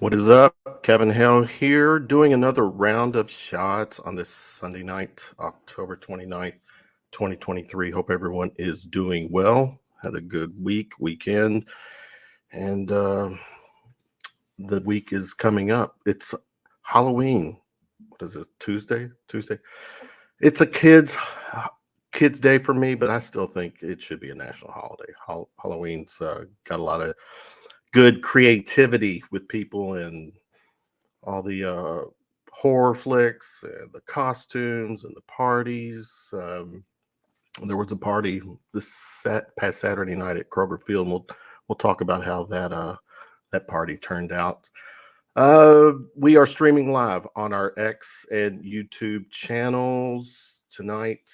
What is up? Kevin Hale here, doing another round of shots on this Sunday night, October 29th, 2023. Hope everyone is doing well. Had a good weekend, and the week is coming up. It's Halloween. What is it? Tuesday? It's a kids day for me, but I still think it should be a national holiday. Halloween's got a lot of good creativity with people and all the horror flicks and the costumes and the parties. There was a party past Saturday night at Kroger Field. And we'll talk about how that party turned out. We are streaming live on our X and YouTube channels tonight.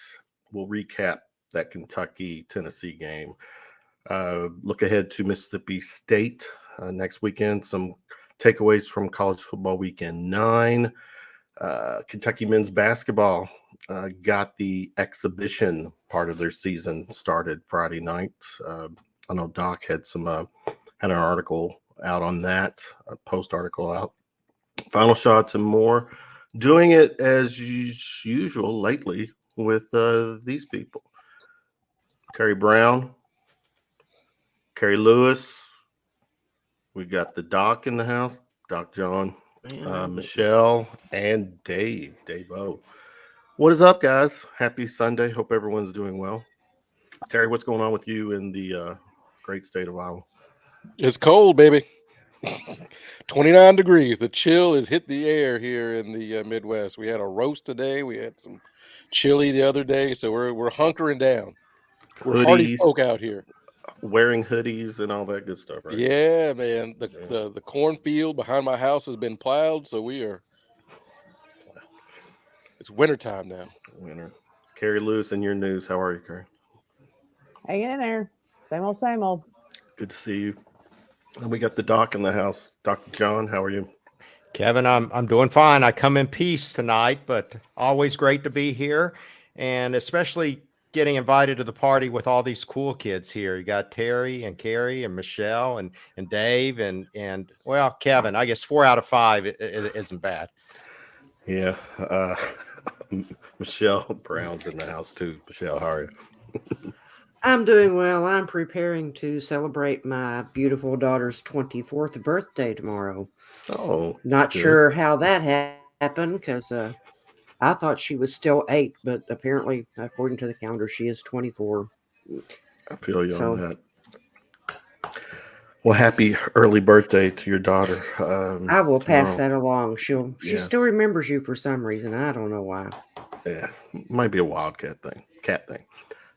We'll recap that Kentucky-Tennessee game. Look ahead to Mississippi State next weekend. Some takeaways from college football weekend 9. Kentucky men's basketball got the exhibition part of their season started Friday night. I know Doc had an article out on that, a post article out. Final shots and more. Doing it as usual lately with these people: Terry Brown, Carrie Lewis. We got the Doc in the house, Doc John, Michelle, and Dave O. What is up, guys? Happy Sunday. Hope everyone's doing well. Terry, what's going on with you in the great state of Iowa? It's cold, baby. 29 degrees. The chill has hit the air here in the Midwest. We had a roast today. We had some chili the other day, so we're hunkering down. We're hardy folk out here. Wearing hoodies and all that good stuff, right? Yeah, man. The cornfield behind my house has been plowed, so it's wintertime now. Winter. Carrie Lewis, in your news. How are you, Carrie? Hanging in there. Same old. Good to see you. And we got the Doc in the house. Dr. John, how are you? Kevin, I'm doing fine. I come in peace tonight, but always great to be here, and especially getting invited to the party with all these cool kids here. You got Terry and Carrie and Michelle and Dave and well, Kevin. I guess 4 out of 5 isn't bad. Yeah. Michelle Brown's in the house too. Michelle, how are you? I'm doing well. I'm preparing to celebrate my beautiful daughter's 24th birthday tomorrow. Oh, not sure how that happened because I thought she was still 8, but apparently, according to the calendar, she is 24. I feel you on that. Well, happy early birthday to your daughter. I will pass that along. She still remembers you for some reason. I don't know why. Yeah, might be a Wildcat thing, cat thing.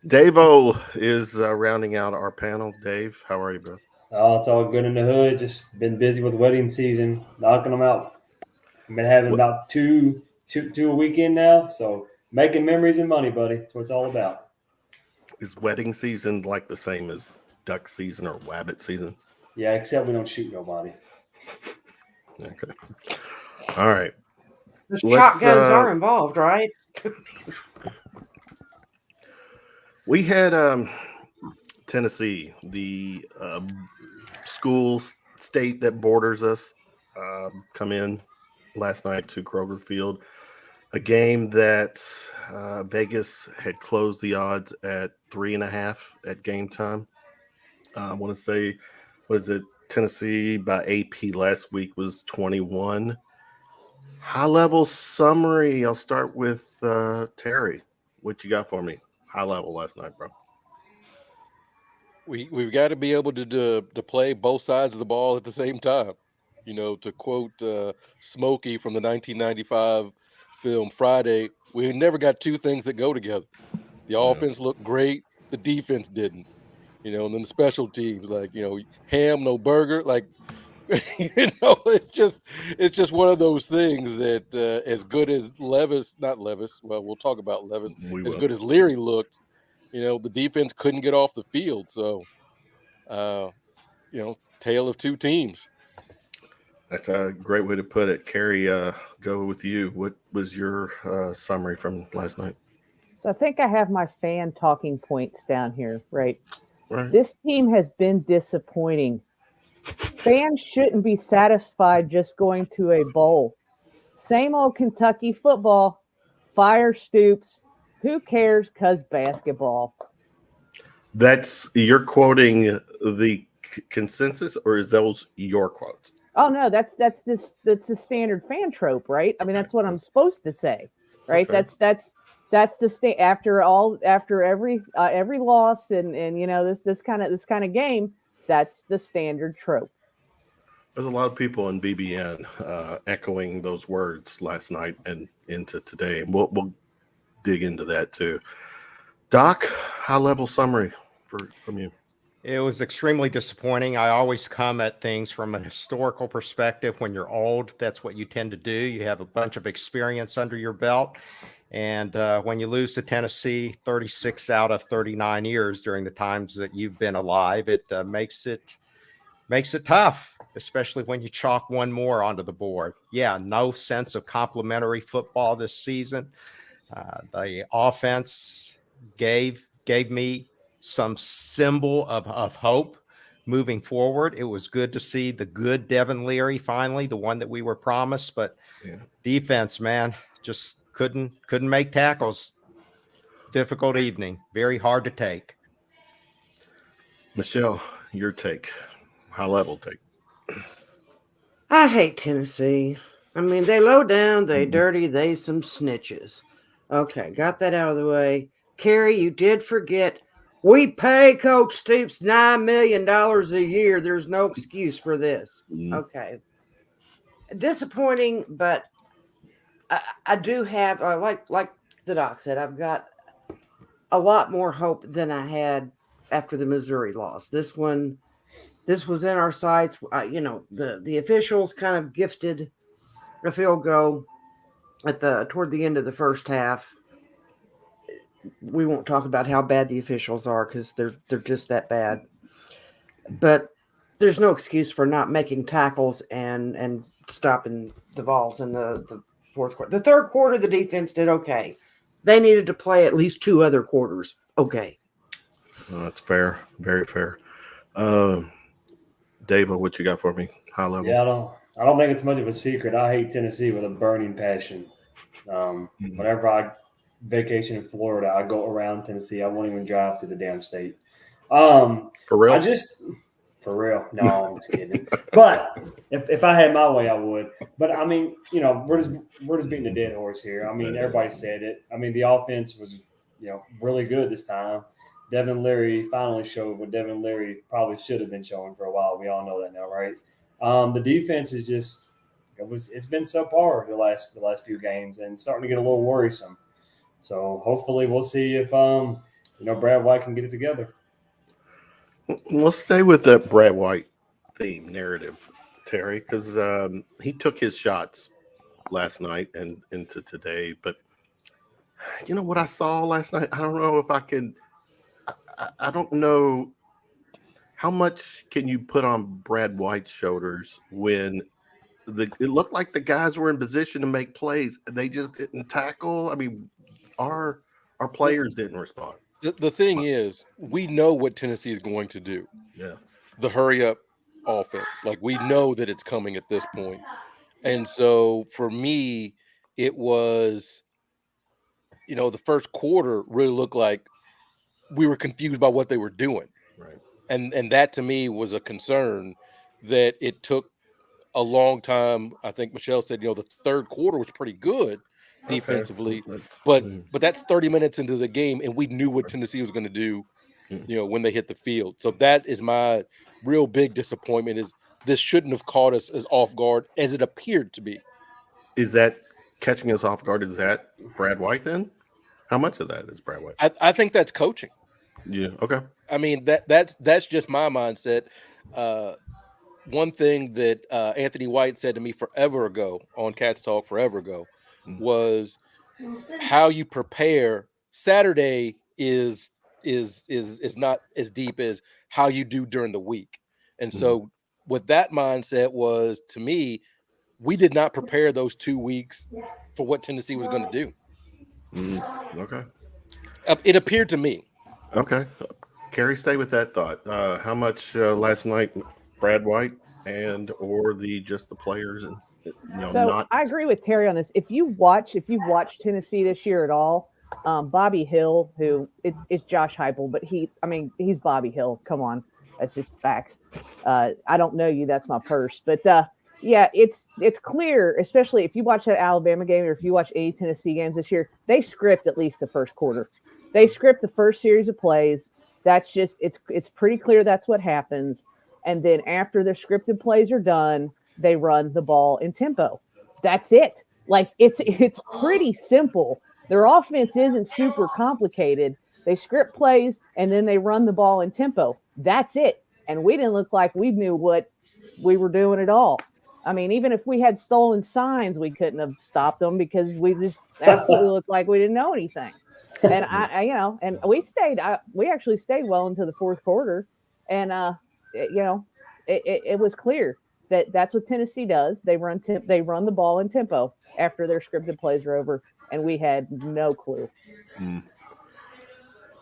Dave-O is rounding out our panel. Dave, how are you, bro? Oh, it's all good in the hood. Just been busy with wedding season, knocking them out. I've been having about two a weekend now, so making memories and money, buddy. That's what it's all about. Is wedding season like the same as duck season or wabbit season? Yeah, except we don't shoot nobody. Okay. All right. The shotguns are involved, right? We had Tennessee, the school state that borders us, come in last night to Kroger Field. A game that Vegas had closed the odds at 3.5 at game time. I want to say, was it Tennessee by AP last week was 21. High level summary. I'll start with Terry. What you got for me? High level last night, bro. We've got to be able to play both sides of the ball at the same time. You know, to quote Smokey from the 1995 film Friday, we never got two things that go together. The offense looked great, the defense didn't. You know, and then the special teams, like, you know, ham, no burger, like, you know, it's just one of those things that as good as we'll talk about Levis, as good as Leary looked, you know, the defense couldn't get off the field. So, you know, tale of two teams. That's a great way to put it. Carrie, go with you. What was your summary from last night? So I think I have my fan talking points down here, right? Right. This team has been disappointing Fans shouldn't be satisfied just going to a bowl. Same old Kentucky football. Fire Stoops. Who cares? 'Cause basketball. You're quoting the consensus, or is those your quotes? Oh no, that's a standard fan trope, right? I mean, that's what I'm supposed to say, right? Okay. That's the after every loss and you know this kind of game. That's the standard trope. There's a lot of people in BBN echoing those words last night and into today, and we'll dig into that too. Doc, high level summary from you. It was extremely disappointing. I always come at things from a historical perspective. When you're old, that's what you tend to do. You have a bunch of experience under your belt. And when you lose to Tennessee 36 out of 39 years during the times that you've been alive, it makes it tough, especially when you chalk one more onto the board. Yeah, no sense of complementary football this season. The offense gave me some symbol of hope moving forward. It was good to see the good Devin Leary finally, the one that we were promised, but defense, man, just couldn't make tackles. Difficult evening, very hard to take. Michelle, your take, high level take. I hate Tennessee. I mean, they low down, they dirty, they some snitches. Okay, got that out of the way. Carrie, you did forget. We pay Coach Stoops $9 million a year. There's no excuse for this. Okay. Disappointing, but I do have, like the doc said, I've got a lot more hope than I had after the Missouri loss. This was in our sights. The officials kind of gifted a field goal toward the end of the first half. We won't talk about how bad the officials are because they're just that bad. But there's no excuse for not making tackles and stopping the balls in the fourth quarter. The third quarter, the defense did okay. They needed to play at least two other quarters. Okay. That's fair. Very fair. Dava, what you got for me? High level. Yeah, I don't think it's much of a secret. I hate Tennessee with a burning passion. Whenever I vacation in Florida, I go around Tennessee. I won't even drive to the damn state. For real? For real. No, I'm just kidding. But if I had my way, I would. But I mean, we're just beating a dead horse here. I mean, everybody said it. I mean, the offense was, really good this time. Devin Leary finally showed what Devin Leary probably should have been showing for a while. We all know that now, right? The defense is just it's been subpar the last few games and starting to get a little worrisome. So hopefully we'll see if Brad White can get it together. Let's stay with that Brad White theme narrative, Terry, because he took his shots last night and into today. But you know what I saw last night? I don't know if I can. I don't know how much can you put on Brad White's shoulders when it looked like the guys were in position to make plays. They just didn't tackle. I mean, our players didn't respond. The thing is, we know what Tennessee is going to do. Yeah. The hurry up offense. Like, we know that it's coming at this point. And so for me, it was, the first quarter really looked like we were confused by what they were doing. Right. And that to me was a concern that it took a long time. I think Michelle said, the third quarter was pretty good defensively, but that's 30 minutes into the game, and we knew what Tennessee was going to do, when they hit the field. So that is my real big disappointment. Is this shouldn't have caught us as off guard as it appeared to be. Is that catching us off guard? Is that Brad White then? How much of that is Brad White? I think that's coaching. Yeah. Okay. I mean, that's just my mindset. One thing that Anthony White said to me forever ago on Cats Talk forever ago was how you prepare. Saturday is not as deep as how you do during the week. And so what that mindset was, to me, we did not prepare those 2 weeks for what Tennessee was going to do. Okay. It appeared to me. Okay. Carrie, stay with that thought. How much last night, Brad White? and or just the players, and So not. I agree with Terry on this. If you've watched Tennessee this year at all, Bobby Hill, who it's Josh Heupel, but he's Bobby Hill. Come on, that's just facts. I don't know you, that's my purse, but yeah, it's clear, especially if you watch that Alabama game or if you watch any Tennessee games this year, they script at least the first quarter. They script the first series of plays. That's just it's pretty clear that's what happens. And then after the scripted plays are done, they run the ball in tempo. That's it. Like it's pretty simple. Their offense isn't super complicated. They script plays and then they run the ball in tempo. That's it. And we didn't look like we knew what we were doing at all. I mean, even if we had stolen signs, we couldn't have stopped them because we just absolutely looked like we didn't know anything. And and we actually stayed well into the fourth quarter, and it was clear that that's what Tennessee does. They run the ball in tempo after their scripted plays are over, and we had no clue.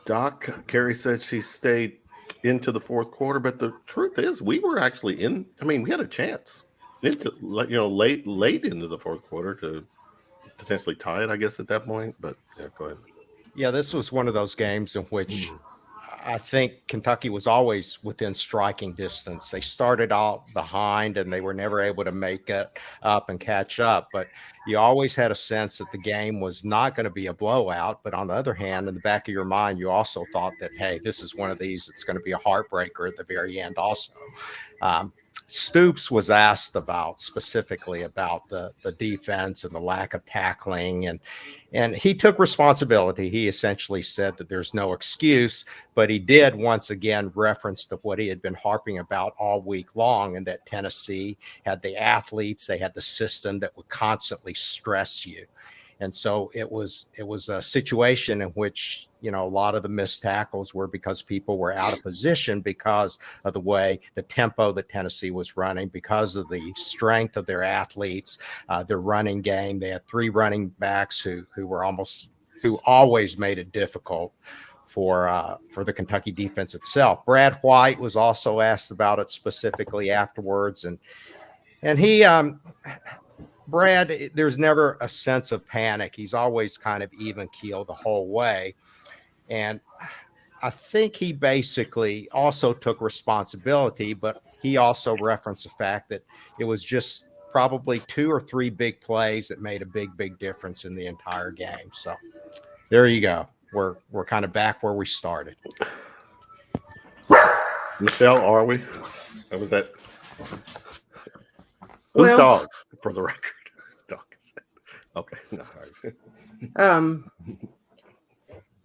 Doc, Carrie said she stayed into the fourth quarter, but the truth is we were actually in. I mean, we had a chance into late into the fourth quarter to potentially tie it, I guess, at that point. But yeah, go ahead. Yeah, this was one of those games in which I think Kentucky was always within striking distance. They started out behind and they were never able to make it up and catch up. But you always had a sense that the game was not going to be a blowout. But on the other hand, in the back of your mind, you also thought that, hey, this is one of these that's going to be a heartbreaker at the very end also. Stoops was asked specifically about the defense and the lack of tackling, and he took responsibility. He essentially said that there's no excuse, but he did once again reference to what he had been harping about all week long, and that Tennessee had the athletes, they had the system that would constantly stress you. And so it was a situation in which, a lot of the missed tackles were because people were out of position because of the way the tempo that Tennessee was running, because of the strength of their athletes, their running game. They had 3 running backs who always made it difficult for the Kentucky defense itself. Brad White was also asked about it specifically afterwards, and he Brad, there's never a sense of panic. He's always kind of even keel the whole way. And I think he basically also took responsibility, but he also referenced the fact that it was just probably 2 or 3 big plays that made a big difference in the entire game. So there you go. We're kind of back where we started. Michelle, are we? Or was that? Well, Who's dog, for the record? Whose dog is it? Okay. No,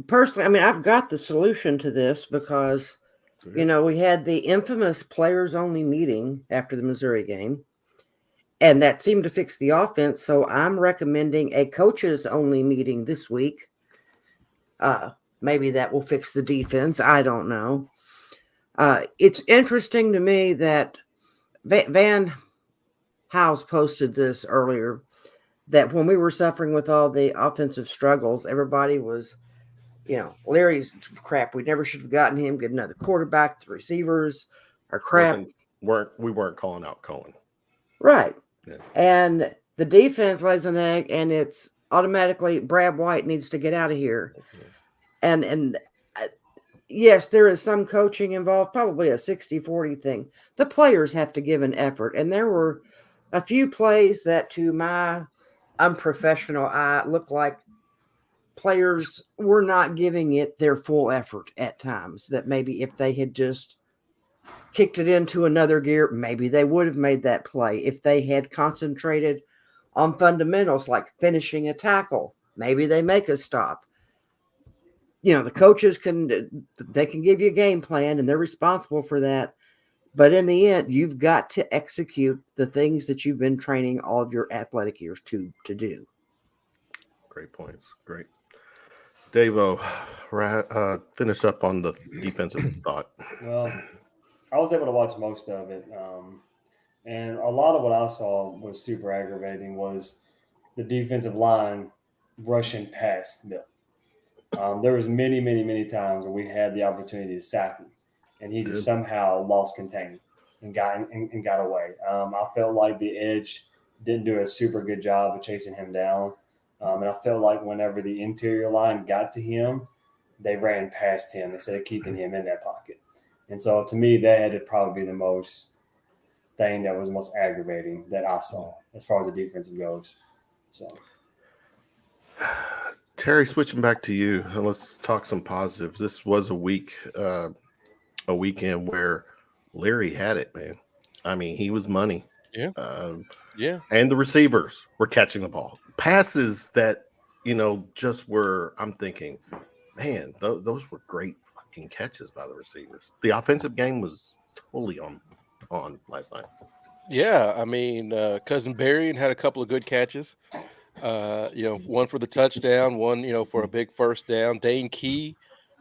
personally, I mean, I've got the solution to this because, we had the infamous players only meeting after the Missouri game, and that seemed to fix the offense. So I'm recommending a coaches only meeting this week. Maybe that will fix the defense. I don't know. It's interesting to me that Van House posted this earlier, that when we were suffering with all the offensive struggles, everybody was, Larry's crap. We never should have gotten him. Get another quarterback. The receivers are crap. We weren't calling out Cohen. Right. Yeah. And the defense lays an egg, and it's automatically Brad White needs to get out of here. Okay. And yes, there is some coaching involved, probably a 60-40 thing. The players have to give an effort. And there were a few plays that, to my unprofessional eye, looked like players were not giving it their full effort at times, that maybe if they had just kicked it into another gear, maybe they would have made that play. If they had concentrated on fundamentals like finishing a tackle, maybe they make a stop. The coaches can give you a game plan, and they're responsible for that. But in the end, you've got to execute the things that you've been training all of your athletic years to do. Great points. Great. Davo, finish up on the defensive thought. Well, I was able to watch most of it. And a lot of what I saw was super aggravating was the defensive line rushing past them. There was many times where we had the opportunity to sack him, and he just somehow lost containment. and got away. I felt like the edge didn't do a super good job of chasing him down. And I felt like whenever the interior line got to him, they ran past him instead of keeping him in that pocket. And so to me, that had to probably be the most thing that was the most aggravating that I saw as far as the defensive goes. So, Terry, switching back to you, let's talk some positives. This was a weekend where Larry had it, man. I mean, he was money. Yeah. Yeah. And the receivers were catching the ball. Passes that, just were, I'm thinking, man, those were great fucking catches by the receivers. The offensive game was totally on last night. Yeah, I mean, Cousin Berrien had a couple of good catches. One for the touchdown, one, for a big first down. Dane Key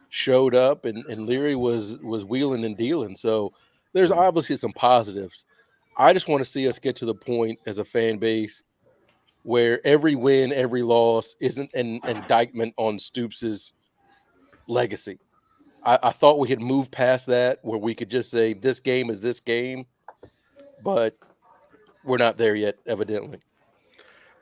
showed up, and Leary was wheeling and dealing. So there's obviously some positives. I just want to see us get to the point as a fan base where every win, every loss isn't an indictment on Stoops' legacy. I thought we had moved past that, where we could just say this game is this game, but we're not there yet, evidently.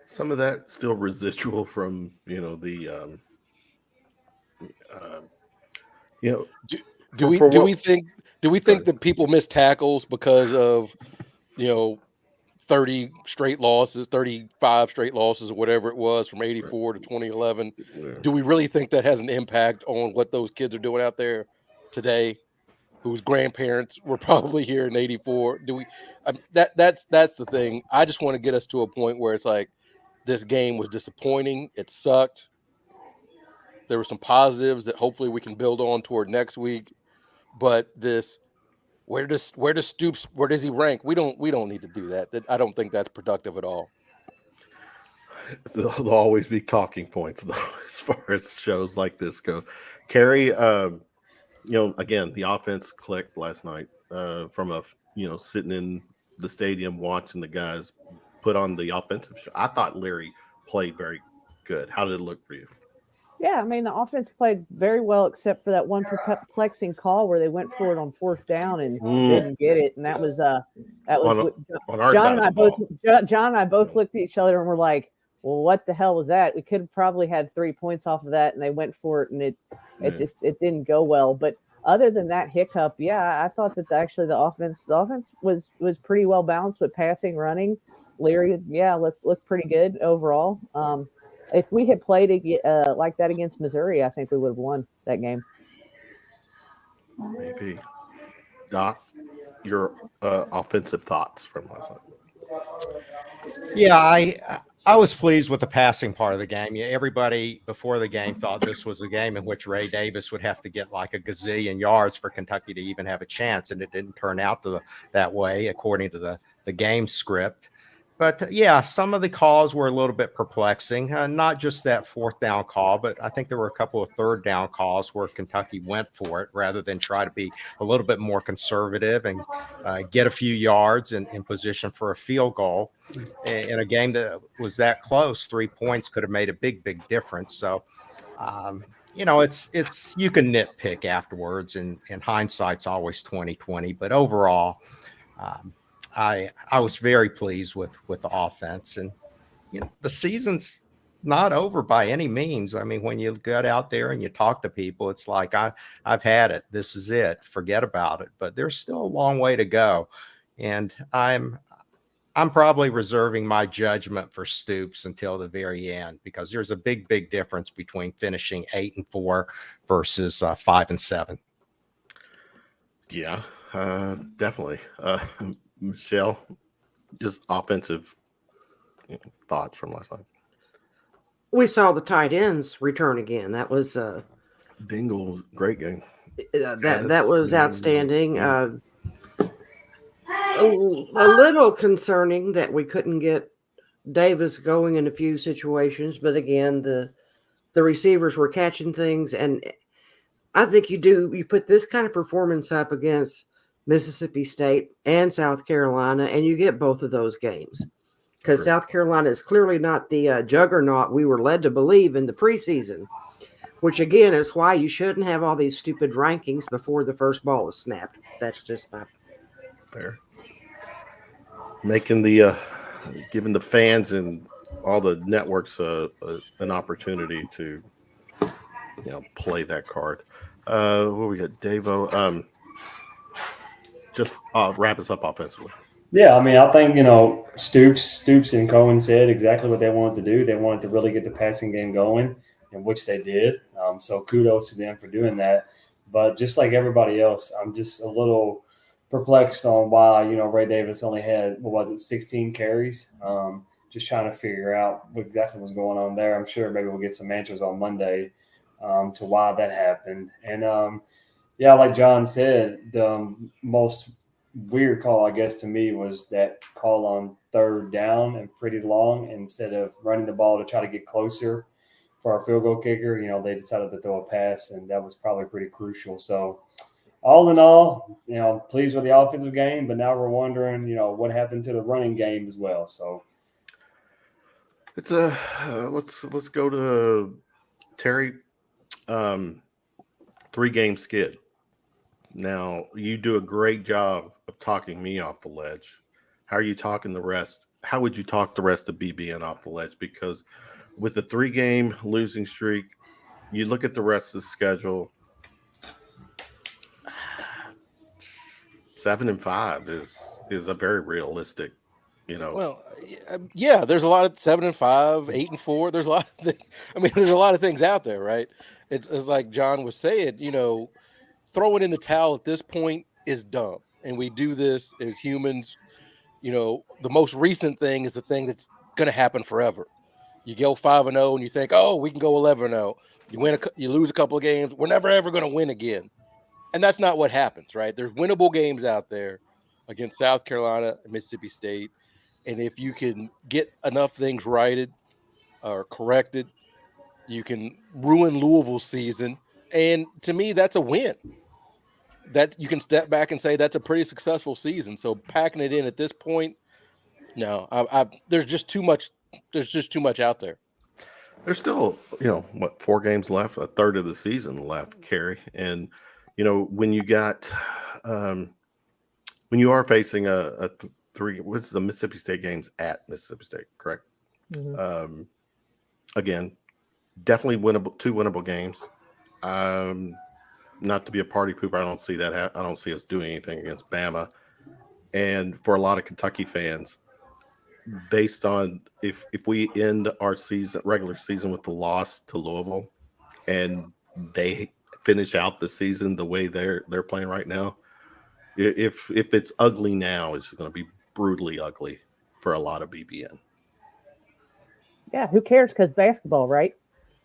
Some of that still residual from do we think that people miss tackles because of 30 straight losses, 35 straight losses, or whatever it was from 84 to 2011? Yeah. Do we really think that has an impact on what those kids are doing out there today, whose grandparents were probably here in 84? That's the thing. I just want to get us to a point where it's like, this game was disappointing. It sucked. There were some positives that hopefully we can build on toward next week. But where does Stoops, where does he rank? We don't need to do that. I don't think that's productive at all. There'll always be talking points though, as far as shows like this go. Carrie, again, the offense clicked last night from sitting in the stadium watching the guys put on the offensive show. I thought Larry played very good. How did it look for you? Yeah, I mean, the offense played very well, except for that one perplexing call where they went for it on fourth down and didn't get it, and that was on our John side. John and I both looked at each other and were like, "Well, what the hell was that?" We could have probably had 3 points off of that, and they went for it, and it didn't go well. But other than that hiccup, yeah, I thought that actually the offense was pretty well balanced with passing, running. Leary, looked pretty good overall. If we had played like that against Missouri, I think we would have won that game. Maybe. Doc, your offensive thoughts from last night? Yeah, I was pleased with the passing part of the game. Yeah, everybody before the game thought this was a game in which Ray Davis would have to get like a gazillion yards for Kentucky to even have a chance, and it didn't turn out that way according to the game script. But yeah, some of the calls were a little bit perplexing. Not just that fourth down call, but I think there were a couple of third down calls where Kentucky went for it rather than try to be a little bit more conservative and get a few yards in position for a field goal. In a game that was that close, 3 points could have made a big difference. So, it's you can nitpick afterwards, and hindsight's always 20/20. But overall, I was very pleased with the offense, and the season's not over by any means. I mean, when you get out there and you talk to people, it's like I've had it. This is it. Forget about it. But there's still a long way to go, and I'm probably reserving my judgment for Stoops until the very end, because there's a big difference between finishing 8-4 versus 5-7. Yeah, definitely. Michelle, just offensive thoughts from last night. We saw the tight ends return again. That was Dingle, great game. That was outstanding. A little concerning that we couldn't get Davis going in a few situations, but again, the receivers were catching things, and I think you put this kind of performance up against Mississippi State and South Carolina, and you get both of those games, because Right. South Carolina is clearly not the juggernaut we were led to believe in the preseason, which again is why you shouldn't have all these stupid rankings before the first ball is snapped. That's just my Fair. making the giving the fans and all the networks an opportunity to play that card. What we got, Davo? Just wrap us up offensively. Yeah, I mean, I think Stoops and Cohen said exactly what they wanted to do. They wanted to really get the passing game going, in which they did. So kudos to them for doing that. But just like everybody else, I'm just a little perplexed on why Ray Davis only had 16 carries. Just trying to figure out what exactly was going on there. I'm sure maybe we'll get some answers on Monday to why that happened. And yeah, like John said, the most weird call, I guess, to me was that call on third down and pretty long. Instead of running the ball to try to get closer for our field goal kicker, they decided to throw a pass, and that was probably pretty crucial. So all in all, pleased with the offensive game, but now we're wondering, what happened to the running game as well. So it's a let's go to Terry. 3-game skid. Now, you do a great job of talking me off the ledge. How are you talking the rest? How would you talk the rest of BBN off the ledge? Because with the 3-game losing streak, you look at the rest of the schedule, 7-5 is a very realistic, Well, yeah, there's a lot of 7-5, 8-4. There's a lot of things. I mean, there's a lot of things out there, right? It's like John was saying, throwing in the towel at this point is dumb. And we do this as humans. The most recent thing is the thing that's going to happen forever. You go 5-0 and you think, oh, we can go 11-0. You lose a couple of games. We're never, ever going to win again. And that's not what happens, right? There's winnable games out there against South Carolina and Mississippi State. And if you can get enough things righted or corrected, you can ruin Louisville's season. And to me, that's a win. That you can step back and say that's a pretty successful season. So packing it in at this point, no, there's just too much. There's just too much out there. There's still, 4 games left, a third of the season left, Carrie. And, when you got, when you are facing a 3, what's the Mississippi State games at Mississippi State, correct? Mm-hmm. Again, definitely winnable, 2 winnable games. Not to be a party pooper, I don't see that. I don't see us doing anything against Bama. And for a lot of Kentucky fans, based on if we end our regular season with the loss to Louisville, and they finish out the season the way they're playing right now, if it's ugly now, it's going to be brutally ugly for a lot of BBN. Yeah, who cares? Because basketball, right?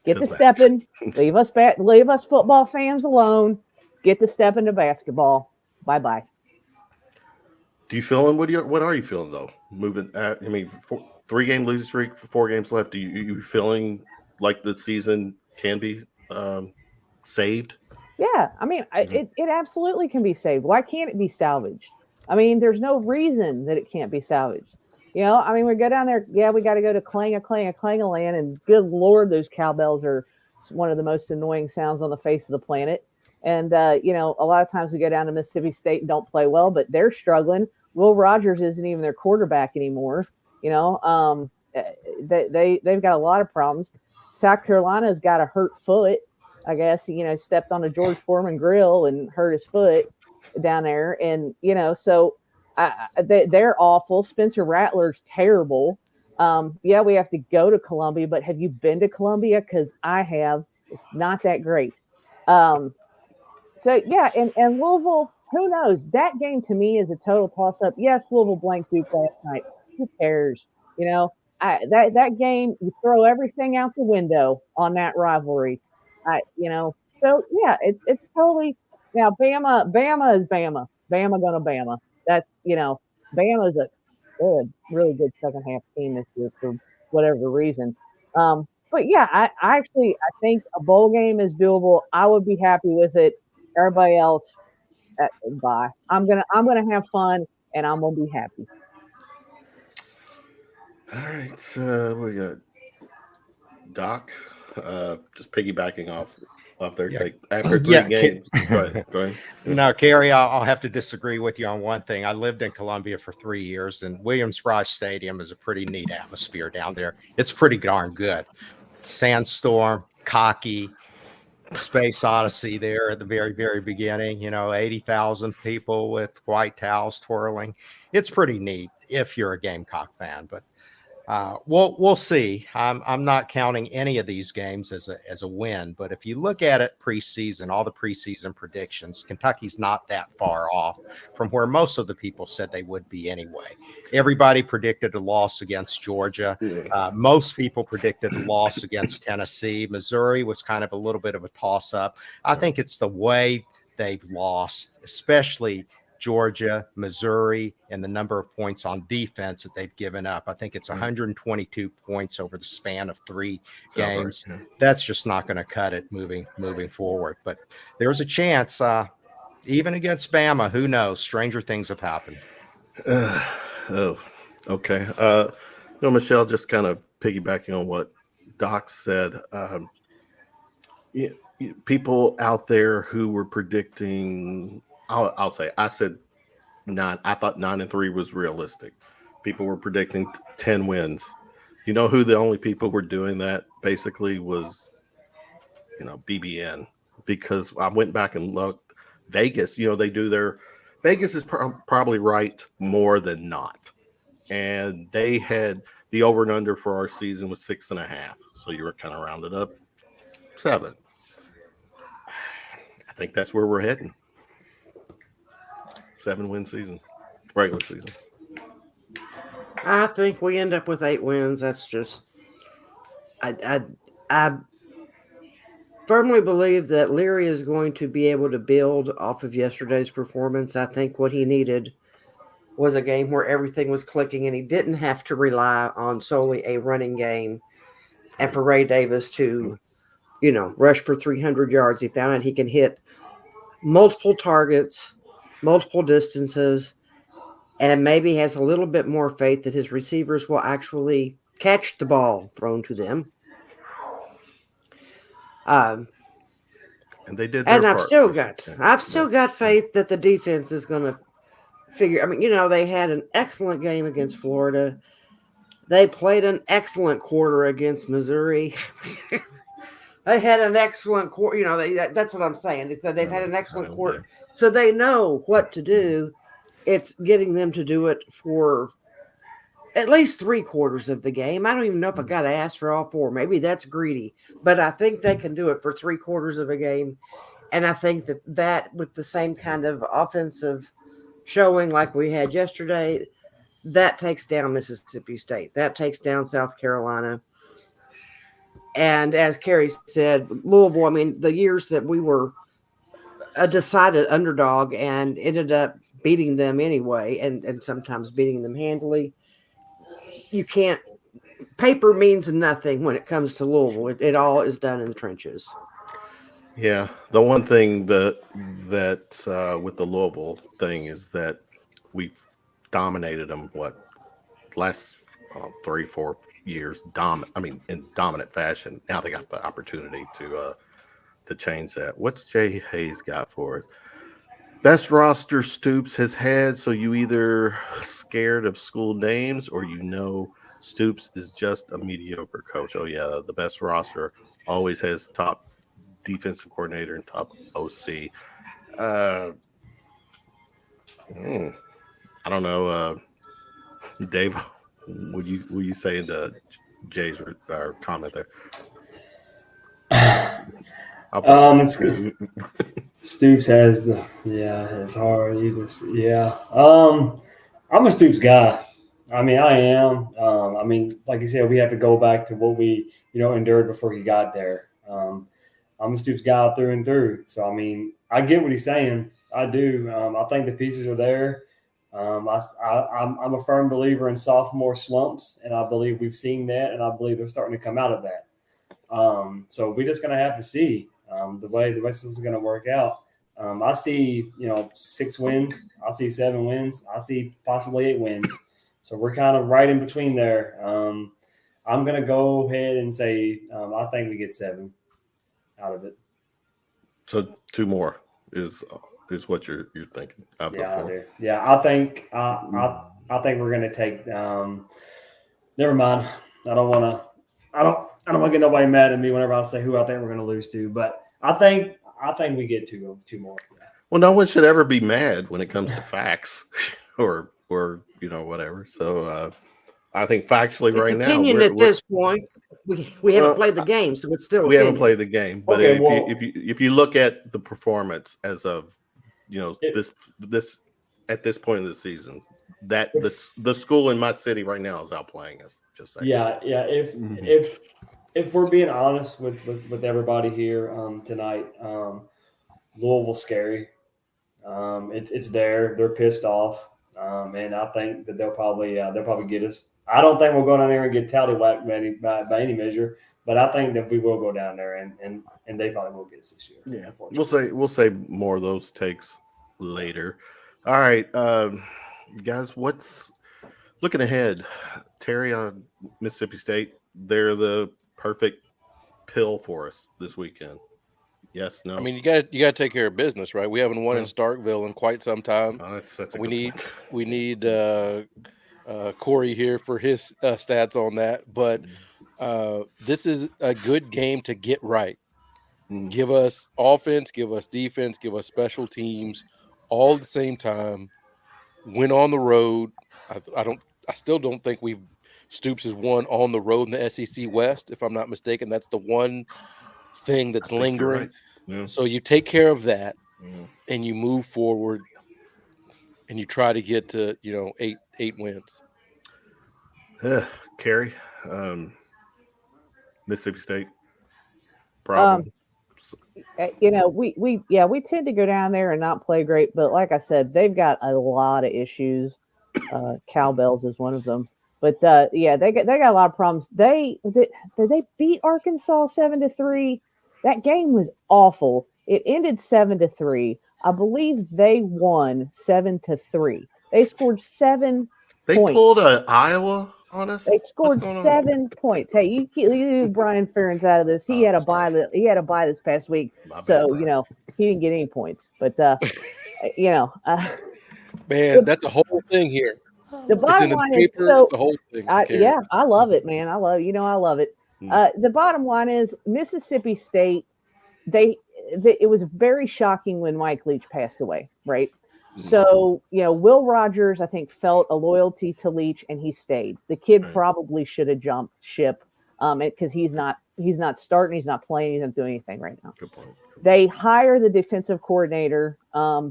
Get to 'Cause stepping. Leave us football fans alone. Get to step into basketball. Bye bye. Do you feeling? What are you feeling though? Moving. 3-game losing streak, 4 games left. Do you feeling like the season can be saved? Yeah, I mean, it absolutely can be saved. Why can't it be salvaged? I mean, there's no reason that it can't be salvaged. We go down there. Yeah, we got to go to Clang-a-Land, and good Lord, those cowbells are one of the most annoying sounds on the face of the planet. And a lot of times we go down to Mississippi State and don't play well, but they're struggling. Will Rogers isn't even their quarterback anymore. They've got a lot of problems. South Carolina's got a hurt foot. I guess stepped on a George Foreman grill and hurt his foot down there, and so they're awful. Spencer Rattler's terrible. Yeah, we have to go to Columbia, but have you been to Columbia? Because I have. It's not that great. So yeah, and Louisville, who knows? That game to me is a total toss up. Yes, Louisville blanked Duke last night. Who cares? That game, you throw everything out the window on that rivalry. So yeah, it's totally now. Bama is Bama. Bama gonna Bama. That's Bama's a really good second half team this year for whatever reason. But yeah, I think a bowl game is doable. I would be happy with it. Everybody else, bye. I'm gonna have fun and I'm gonna be happy. All right, so we got Doc. Just piggybacking off off there. Yeah. Like after 3 Yeah, games. Go ahead. Go ahead. No, Carrie, I'll have to disagree with you on one thing. I lived in Columbia for 3 years, and Williams-Brice Stadium is a pretty neat atmosphere down there. It's pretty darn good. Sandstorm, cocky, Space Odyssey there at the very, very beginning, 80,000 people with white towels twirling. It's pretty neat if you're a Gamecock fan, but we'll see. I'm not counting any of these games as a win, but if you look at it preseason, all the preseason predictions, Kentucky's not that far off from where most of the people said they would be anyway. Everybody predicted a loss against Georgia. Most people predicted a loss against Tennessee. Missouri was kind of a little bit of a toss-up. I think it's the way they've lost, especially Georgia, Missouri, and the number of points on defense that they've given up. I think it's 122 points over the span of 3 games. Right, yeah. That's just not going to cut it moving forward. But there's a chance, even against Bama, who knows? Stranger things have happened. Okay. Michelle, just kind of piggybacking on what Doc said. People out there who were predicting, I'll say, I said 9. I thought 9-3 was realistic. People were predicting 10 wins. You know who the only people were doing that basically was, BBN, because I went back and looked. Vegas, they do their Vegas is probably right more than not, and they had the over and under for our season was 6.5. So you were kind of rounded up 7. I think that's where we're heading. 7-win season, regular season. I think we end up with 8 wins. That's just, I firmly believe that Leary is going to be able to build off of yesterday's performance. I think what he needed was a game where everything was clicking and he didn't have to rely on solely a running game. And for Ray Davis to, rush for 300 yards, he found out he can hit multiple targets, multiple distances, and maybe has a little bit more faith that his receivers will actually catch the ball thrown to them. And they did. And I've still got faith that the defense is going to figure. I mean, they had an excellent game against Florida. They played an excellent quarter against Missouri. They had an excellent quarter. That's what I'm saying. It's that they've had an excellent quarter, so they know what to do. It's getting them to do it for at least 3 quarters of the game. I don't even know if I got to ask for all 4. Maybe that's greedy, but I think they can do it for 3 quarters of a game. And I think that with the same kind of offensive showing like we had yesterday, that takes down Mississippi State. That takes down South Carolina. And as Carrie said, Louisville, I mean, the years that we were a decided underdog and ended up beating them anyway, and sometimes beating them handily. You can't, paper means nothing when it comes to Louisville. It all is done in the trenches. Yeah. The one thing that with the Louisville thing is that we've dominated them, last 3-4 years, in dominant fashion. Now they got the opportunity to change that. What's Jay Hayes got for us? Best roster Stoops has had, so you either scared of school names or Stoops is just a mediocre coach. Oh yeah, the best roster always has top defensive coordinator and top OC. I don't know, Dave. Would you say into Jay's comment there? It's good. Stoops has it's hard. I'm a Stoops guy. I mean, I am. Like you said, we have to go back to what we, endured before he got there. I'm a Stoops guy through and through. So, I mean, I get what he's saying. I do. I think the pieces are there. I'm a firm believer in sophomore slumps, and I believe we've seen that, and I believe they're starting to come out of that. So we're just going to have to see the way the rest of this is going to work out. I see, 6 wins. I see 7 wins. I see possibly 8 wins. So we're kind of right in between there. I'm going to go ahead and say I think we get 7 out of it. So 2 more is what you're thinking of the Yeah, I 4. do. Yeah, I think we're gonna take. Never mind. I don't want to. I don't want to get nobody mad at me whenever I say who I think we're gonna lose to. But I think we get 2 more. Well, no one should ever be mad when it comes to facts or whatever. So I think factually It's right now opinion at this point. We haven't Well, played the game, so it's still we haven't opinion. played the game. But Okay, if you look at the performance as of this at this point in the season, that the school in my city right now is outplaying us. Just saying. Yeah. If we're being honest with everybody here tonight, Louisville's scary. It's there. They're pissed off, and I think that they'll probably get us. I don't think we'll go down there and get tallywhacked by any measure, but I think that we will go down there and they probably will get us this year. Yeah, we'll say more of those takes later. All right, guys, what's looking ahead? Terry, Mississippi State, they're the perfect pill for us this weekend. Yes, no. I mean, you got to take care of business, right? We haven't won in Starkville in quite some time. We need Corey here for his stats on that. But this is a good game to get right. Give us offense, give us defense, give us special teams, all at the same time. Win on the road. I still don't think Stoops has won on the road in the SEC West, if I'm not mistaken. That's the one thing that's lingering. Right. Yeah. So you take care of that and you move forward and you try to get to, 8 wins. Carrie, Mississippi State problem. We tend to go down there and not play great, but like I said, they've got a lot of issues. Cowbells is one of them. But they got a lot of problems. They beat Arkansas 7-3. That game was awful. It ended 7-3. I believe they won 7-3. They scored 7 They points. pulled an Iowa on us. They scored 7 points. Hey, you leave Brian Ferentz out of this. He had a bye. He had a bye this past week, so he didn't get any points. But man, that's a whole thing here. The bottom line is the whole thing. I love it, man. I love it. The bottom line is Mississippi State. It was very shocking when Mike Leach passed away, right? So Will Rogers, I think, felt a loyalty to Leach, and he stayed. The kid probably should have jumped ship, because he's not starting, he's not playing, he's not doing anything right now. Good point. They hire the defensive coordinator.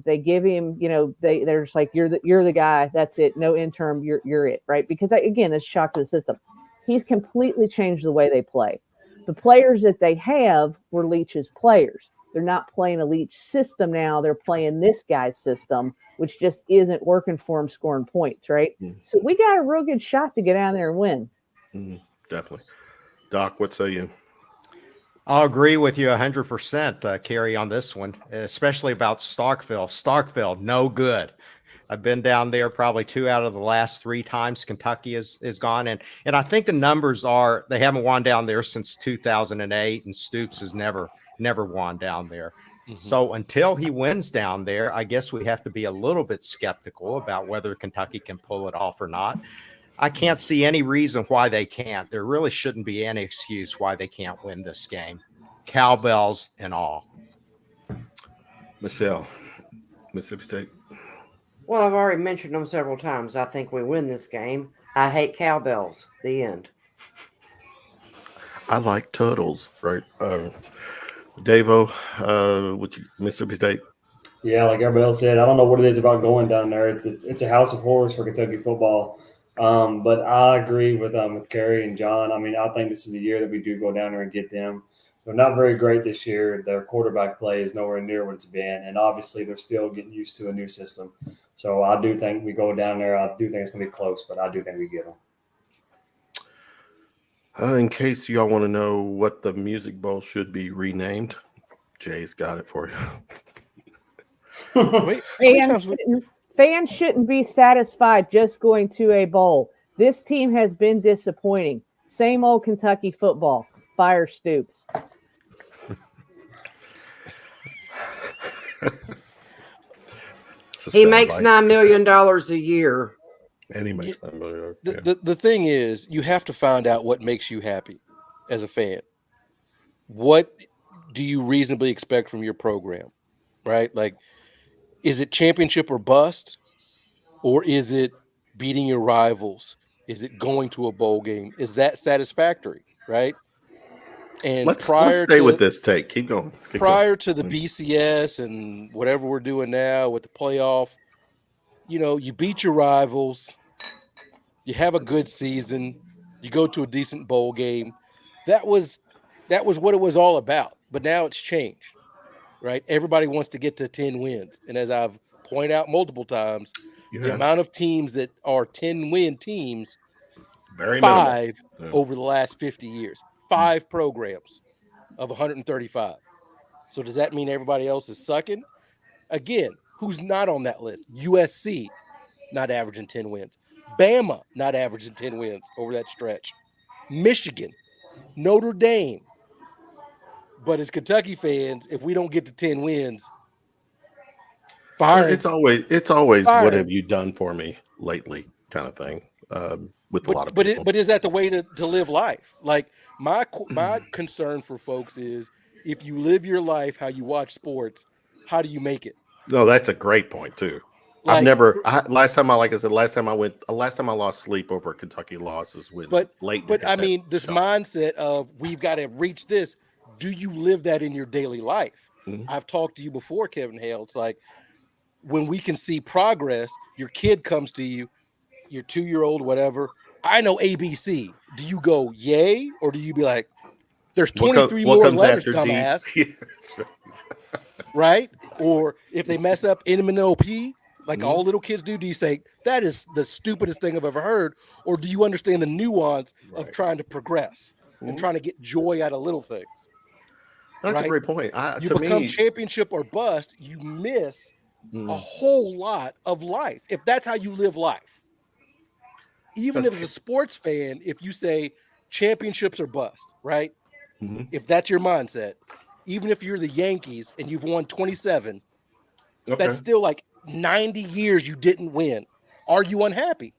They give him, they're just like, you're the guy. That's it. No interim. You're it, right? Because again, it's a shock to the system. He's completely changed the way they play. The players that they have were Leach's players. They're not playing a Leach system now. They're playing this guy's system, which just isn't working for him, scoring points, right? So we got a real good shot to get down there and win. Definitely. Doc, what say you? I'll agree with you 100%, Carrie, on this one, especially about Starkville. Starkville, no good. I've been down there probably 2 out of the last 3 times Kentucky is gone. And I think the numbers are, they haven't won down there since 2008, and Stoops has never won down there. So until he wins down there, I guess we have to be a little bit skeptical about whether Kentucky can pull it off or not. I can't see any reason why they can't. There really shouldn't be any excuse why they can't win this game. Cowbells and all. Michelle, Mississippi State. Well, I've already mentioned them several times. I think we win this game. I hate cowbells. The end. I like turtles, right? Davo, Mississippi State. Yeah, like everybody else said, I don't know what it is about going down there. It's a house of horrors for Kentucky football. But I agree with Carrie and John. I mean, I think this is the year that we do go down there and get them. They're not very great this year. Their quarterback play is nowhere near what it's been, and obviously they're still getting used to a new system. So I do think we go down there. I do think it's going to be close, but I do think we get them. In case y'all want to know what the Music Bowl should be renamed, Jay's got it for you. Fans shouldn't be satisfied just going to a bowl. This team has been disappointing. Same old Kentucky football. Fire Stoops. It's a He sound makes bite. $9 million a year. And he makes $9 million. The thing is, you have to find out what makes you happy as a fan. What do you reasonably expect from your program, right? Like, is it championship or bust, or is it beating your rivals? Is it going to a bowl game? Is that satisfactory, right? And Let's stay with this take. Keep going. Prior to the BCS and whatever we're doing now with the playoff, you beat your rivals, you have a good season, you go to a decent bowl game. That was what it was all about. But now it's changed, right? Everybody wants to get to 10 wins. And as I've pointed out multiple times, the amount of teams that are 10-win teams, very 5 minimal. over the last 50 years, 5 programs of 135. So does that mean everybody else is sucking? Again, who's not on that list? USC, not averaging 10 wins. Bama, not averaging 10 wins over that stretch. Michigan, Notre Dame. But as Kentucky fans, if we don't get to 10 wins, firing. It's always firing. What have you done for me lately kind of thing with a lot of people. But is that the way to live life? Like my concern for folks is if you live your life how you watch sports, how do you make it? No, that's a great point too. Like, last time I lost sleep over a Kentucky loss is when late. But I mean, this mindset of we've got to reach this. Do you live that in your daily life? Mm-hmm. I've talked to you before, Kevin Hale. It's like when we can see progress, your kid comes to you, your 2-year-old, whatever. I know ABC. Do you go yay, or do you be like, there's 23 more letters, dumbass? Right? Or if they mess up NMNOP, like all little kids do you say, that is the stupidest thing I've ever heard? Or do you understand the nuance of trying to progress and trying to get joy out of little things? That's a great point. You become championship or bust, you miss a whole lot of life. If that's how you live life. Even as a sports fan, if you say championships or bust, right? Mm-hmm. If that's your mindset, even if you're the Yankees and you've won 27, that's still like 90 years you didn't win. Are you unhappy?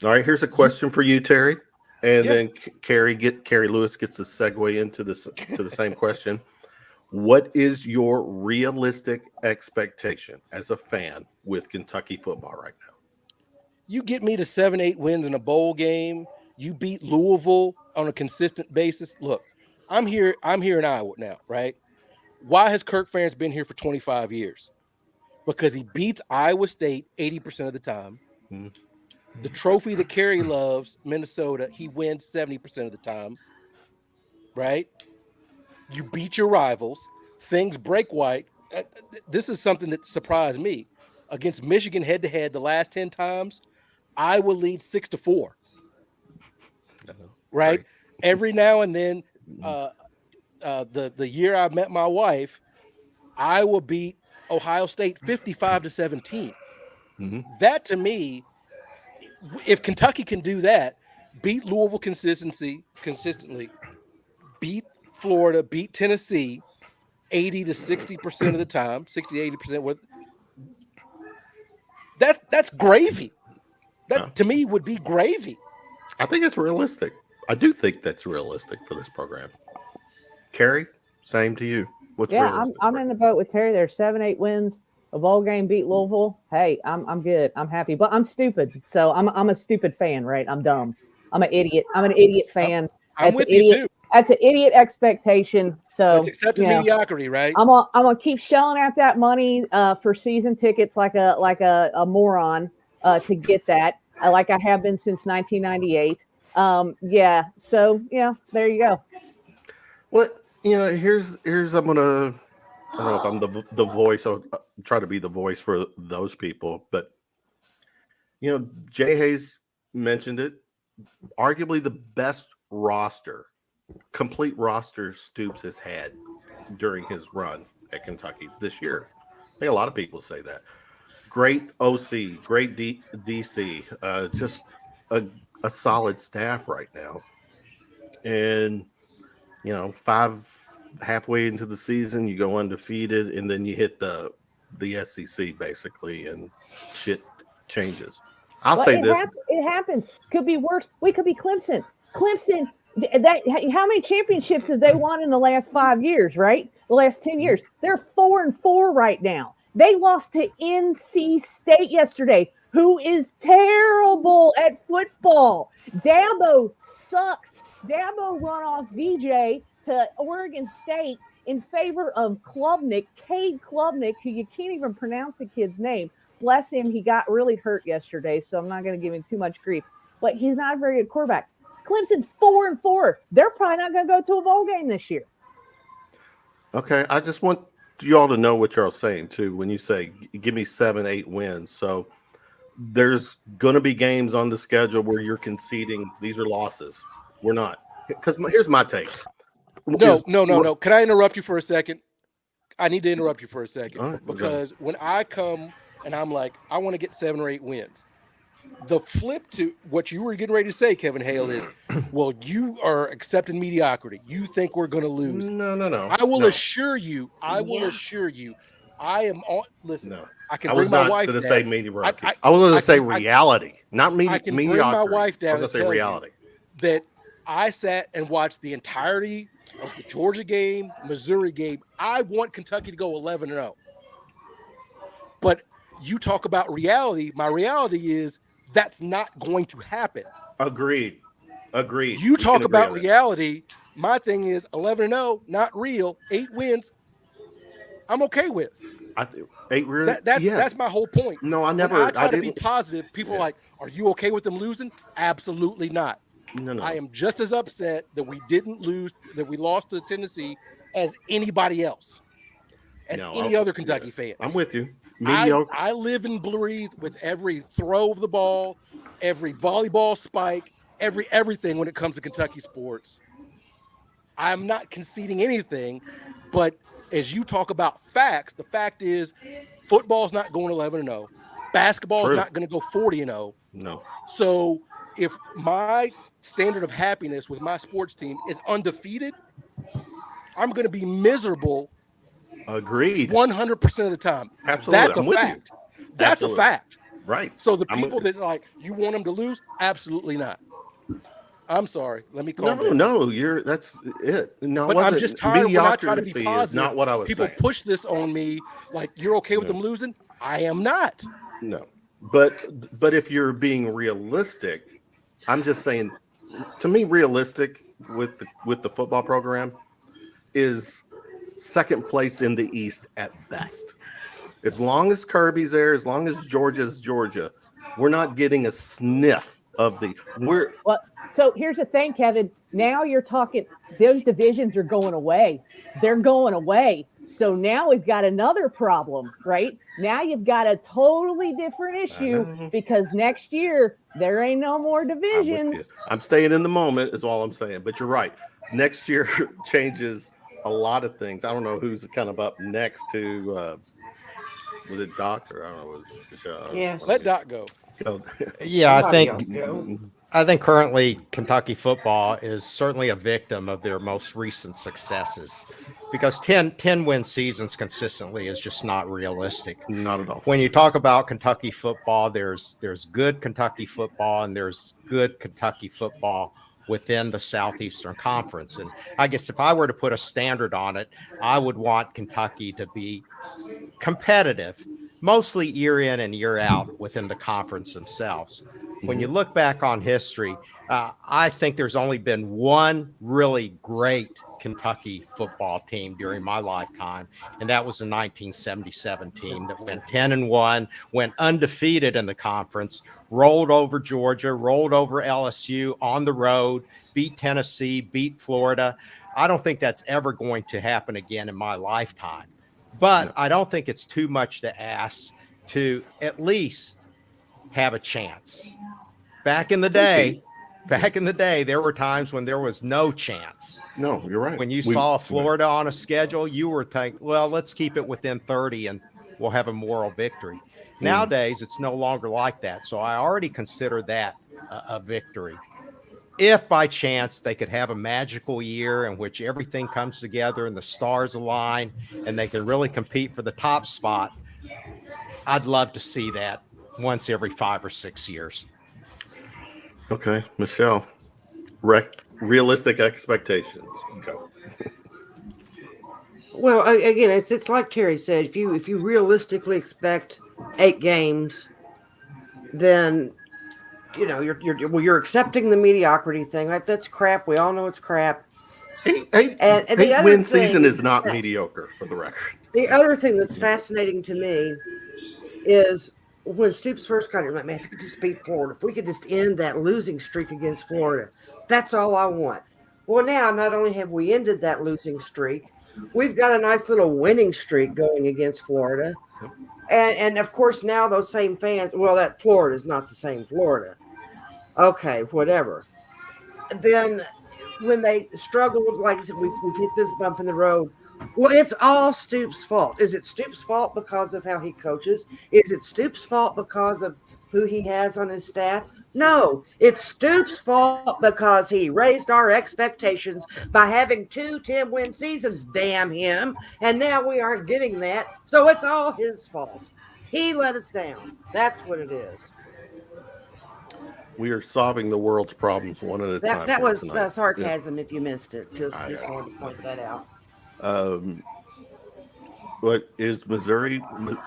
All right, here's a question for you, Terry. And then Carrie Lewis gets to segue into this to the same question. What is your realistic expectation as a fan with Kentucky football right now? You get me to 7-8 wins in a bowl game. You beat Louisville on a consistent basis. Look, I'm here in Iowa now, right? Why has Kirk Ferentz been here for 25 years? Because he beats Iowa State 80% of the time. Mm-hmm. The trophy that Carrie loves, Minnesota, he wins 70% of the time, right? You beat your rivals. Things break white. This is something that surprised me. Against Michigan head-to-head the last 10 times, Iowa leads 6-4. Right? Every now and then, the year I met my wife, Iowa beat Ohio State 55-17. Mm-hmm. That to me, if Kentucky can do that, beat Louisville consistently, beat Florida, beat Tennessee 80 to 60% of the time, 60 to 80%. That's gravy. That to me would be gravy. I think it's realistic. I do think that's realistic for this program. Carrie, same to you. What's realistic? I'm in the boat with Terry. There's 7-8 wins. A bowl game, beat Louisville. Hey, I'm good. I'm happy, but I'm stupid. So I'm a stupid fan, right? I'm dumb. I'm an idiot. I'm an idiot fan. I'm with you too. That's an idiot expectation. So that's accepted mediocrity, right? I'm gonna keep shelling out that money for season tickets like a moron to get that. Like I have been since 1998. So there you go. Well, here's I'm gonna. I don't know if I'm the voice. I'll try to be the voice for those people. But, Jay Hayes mentioned it. Arguably the best complete roster Stoops has had during his run at Kentucky this year. I think a lot of people say that. Great OC, great DC, just a solid staff right now. And, halfway into the season, you go undefeated, and then you hit the the SEC basically, and shit changes. I'll Well, say this. It happens. Could be worse. We could be Clemson. Clemson. That how many championships have they won in the last 5 years? Right, the last 10 years. They're 4-4 right now. They lost to NC State yesterday, who is terrible at football. Dabo sucks. Dabo run off VJ to Oregon State in favor of Klubnik, Cade Klubnik, who you can't even pronounce the kid's name. Bless him, he got really hurt yesterday, so I'm not going to give him too much grief. But he's not a very good quarterback. Clemson 4-4. They're probably not going to go to a bowl game this year. Okay, I just want you all to know what you're saying too when you say give me 7-8 wins. So there's going to be games on the schedule where you're conceding these are losses. We're not, because here's my take. No. Can I interrupt you for a second? I need to interrupt you for a second All right, because when I come and I'm like, I want to get 7 or 8 wins. The flip to what you were getting ready to say, Kevin Hale, is, well, you are accepting mediocrity. You think we're going to lose. No. I will assure you, I am on. Listen, No. I can I was bring my not wife going to down. say mediocrity. I was going to say reality, not I can mediocrity. bring my wife down I was and going to say tell reality. you that I sat and watched the entirety of the Georgia game, Missouri game. I want Kentucky to go 11-0. But you talk about reality. My reality is that's not going to happen. Agreed. You talk about reality. My thing is 11-0, not real. 8 wins, I'm okay with. 8 wins. That's my whole point. No, I When never. I try to be didn't. positive. People are like, "Are you okay with them losing?" Absolutely not. No. I am just as upset that we didn't lose, that we lost to Tennessee, as anybody else, as any other Kentucky fan. I'm with you. I live and breathe with every throw of the ball, every volleyball spike, everything when it comes to Kentucky sports. I'm not conceding anything, but as you talk about facts, the fact is football's not going 11-0. Basketball is not going to go 40-0. No. So if my standard of happiness with my sports team is undefeated, I'm going to be miserable. Agreed. 100% of the time. Absolutely. That's a fact. That's Absolutely. a fact. Right. So the people that like, you want them to lose? Absolutely not. I'm sorry. Let me call No, that's it. No, but I'm just tired when I try to be mediocrity positive. is not what I was People saying. push this on me like, you're okay with them losing? I am not. No. But if you're being realistic, I'm just saying, to me, realistic with the football program is second place in the East at best. As long as Kirby's there, as long as Georgia's Georgia, we're not getting a sniff of the So here's the thing, Kevin. Now you're talking, those divisions are going away. They're going away. So now we've got another problem, right? Now you've got a totally different issue because next year there ain't no more divisions. I'm staying in the moment is all I'm saying. But you're right. Next year changes a lot of things. I don't know who's kind of up next to was it Doc or I don't know. Let Doc go. Yeah, Somebody I think currently Kentucky football is certainly a victim of their most recent successes because 10 win seasons consistently is just not realistic. Not at all. When you talk about Kentucky football, there's good Kentucky football and there's good Kentucky football within the Southeastern Conference. And I guess if I were to put a standard on it, I would want Kentucky to be competitive, mostly year in and year out within the conference themselves. When you look back on history, I think there's only been one really great Kentucky football team during my lifetime, and that was the 1977 team that went 10-1, went undefeated in the conference, rolled over Georgia, rolled over LSU on the road, beat Tennessee, beat Florida. I don't think that's ever going to happen again in my lifetime. But I don't think it's too much to ask to at least have a chance. Back in the day, there were times when there was no chance. No, you're right. When you saw Florida on a schedule, you were thinking, well, let's keep it within 30 and we'll have a moral victory. Nowadays, it's no longer like that. So I already consider that a victory. If by chance they could have a magical year in which everything comes together and the stars align and they can really compete for the top spot, I'd love to see that once every 5 or 6 years. Okay, Michelle. Realistic expectations. Go. Well, again, it's like Carrie said. If you realistically expect 8 games, then you're accepting the mediocrity thing. Like, that's crap. We all know it's crap. And the Eight other win thing season is not mediocre, for the record. The other thing that's fascinating to me is when Stoops first got here, like, man, if we could just beat Florida, if we could just end that losing streak against Florida, that's all I want. Well, now not only have we ended that losing streak, we've got a nice little winning streak going against Florida. And of course, now those same fans, well, that Florida is not the same Florida. Okay, whatever. Then when they struggled, like I said, we've hit this bump in the road. Well, it's all Stoops' fault. Is it Stoops' fault because of how he coaches? Is it Stoops' fault because of who he has on his staff? No, it's Stoops' fault because he raised our expectations by having 2 10-win seasons, damn him. And now we aren't getting that. So it's all his fault. He let us down. That's what it is. We are solving the world's problems one at a time. That was tonight. sarcasm if you missed it. Just wanted to point that out. What is Missouri?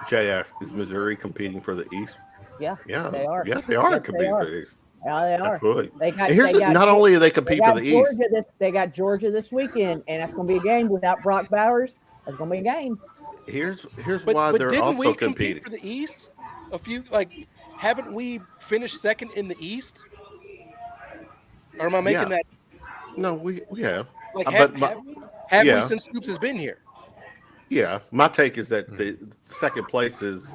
Jay asked, is Missouri competing for the East? Yeah, Yeah, they are. Yes, they are Yes, competing they are. for the East. Yeah, they are. Absolutely. They got Not only do they compete for the East, they got Georgia this weekend, and that's going to be a game without Brock Bowers. That's going to be a game. here's why they're didn't also we competing compete for the East? Haven't we finished second in the East? Or am I making that? No, we have. Have we yeah. since Stoops has been here? Yeah, my take is that the second place is,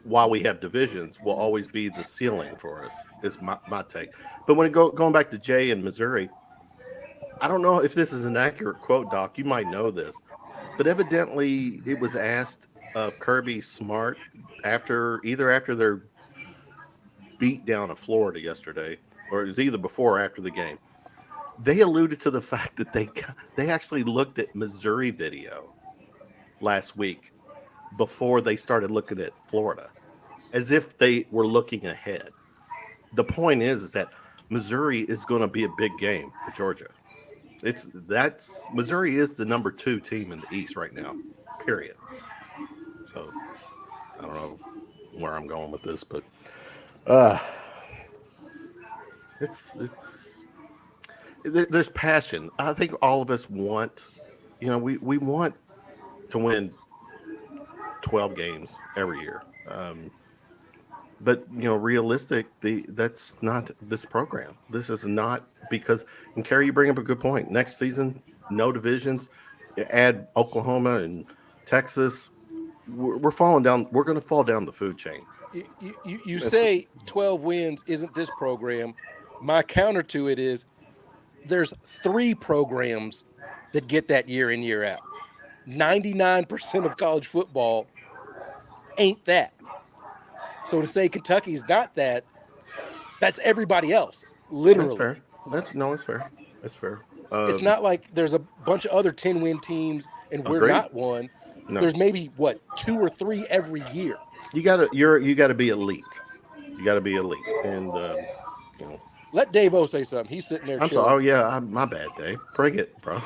while we have divisions, will always be the ceiling for us. Is my take. But when going back to Jay in Missouri, I don't know if this is an accurate quote, Doc. You might know this, but evidently it was asked of Kirby Smart after their beat down of Florida yesterday, or it was either before or after the game. They alluded to the fact that they actually looked at Missouri video last week before they started looking at Florida, as if they were looking ahead. The point is that Missouri is going to be a big game for Georgia. Missouri is the number 2 team in the East right now, period. So I don't know where I'm going with this, but there's passion. I think all of us want, we want to win 12 games every year. But realistic, that's not this program. This is not because, and Carrie, you bring up a good point. Next season, no divisions. Add Oklahoma and Texas. We're falling down. We're going to fall down the food chain. You say 12 wins isn't this program. My counter to it is there's 3 programs that get that year in, year out. 99% of college football ain't that. So to say Kentucky's not that, that's everybody else, literally. That's fair. It's fair. That's fair. It's not like there's a bunch of other 10-win teams and we're Agreed. not one. No. There's maybe 2 or 3 every year. You gotta be elite. You gotta be elite, and let Dave O say something. He's sitting there. I'm sorry. Oh yeah, my bad, Dave. Bring it, bro.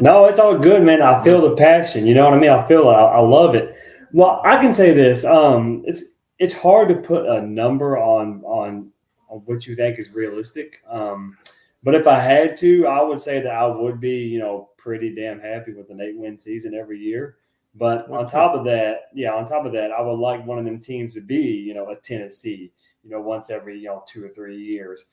No, it's all good, man. I feel the passion. You know what I mean? I love it. Well, I can say this. It's hard to put a number on what you think is realistic. But if I had to, I would say that I would be, pretty damn happy with an 8-win season every year. But on top of that, I would like one of them teams to be, a Tennessee, once every, 2 or 3 years.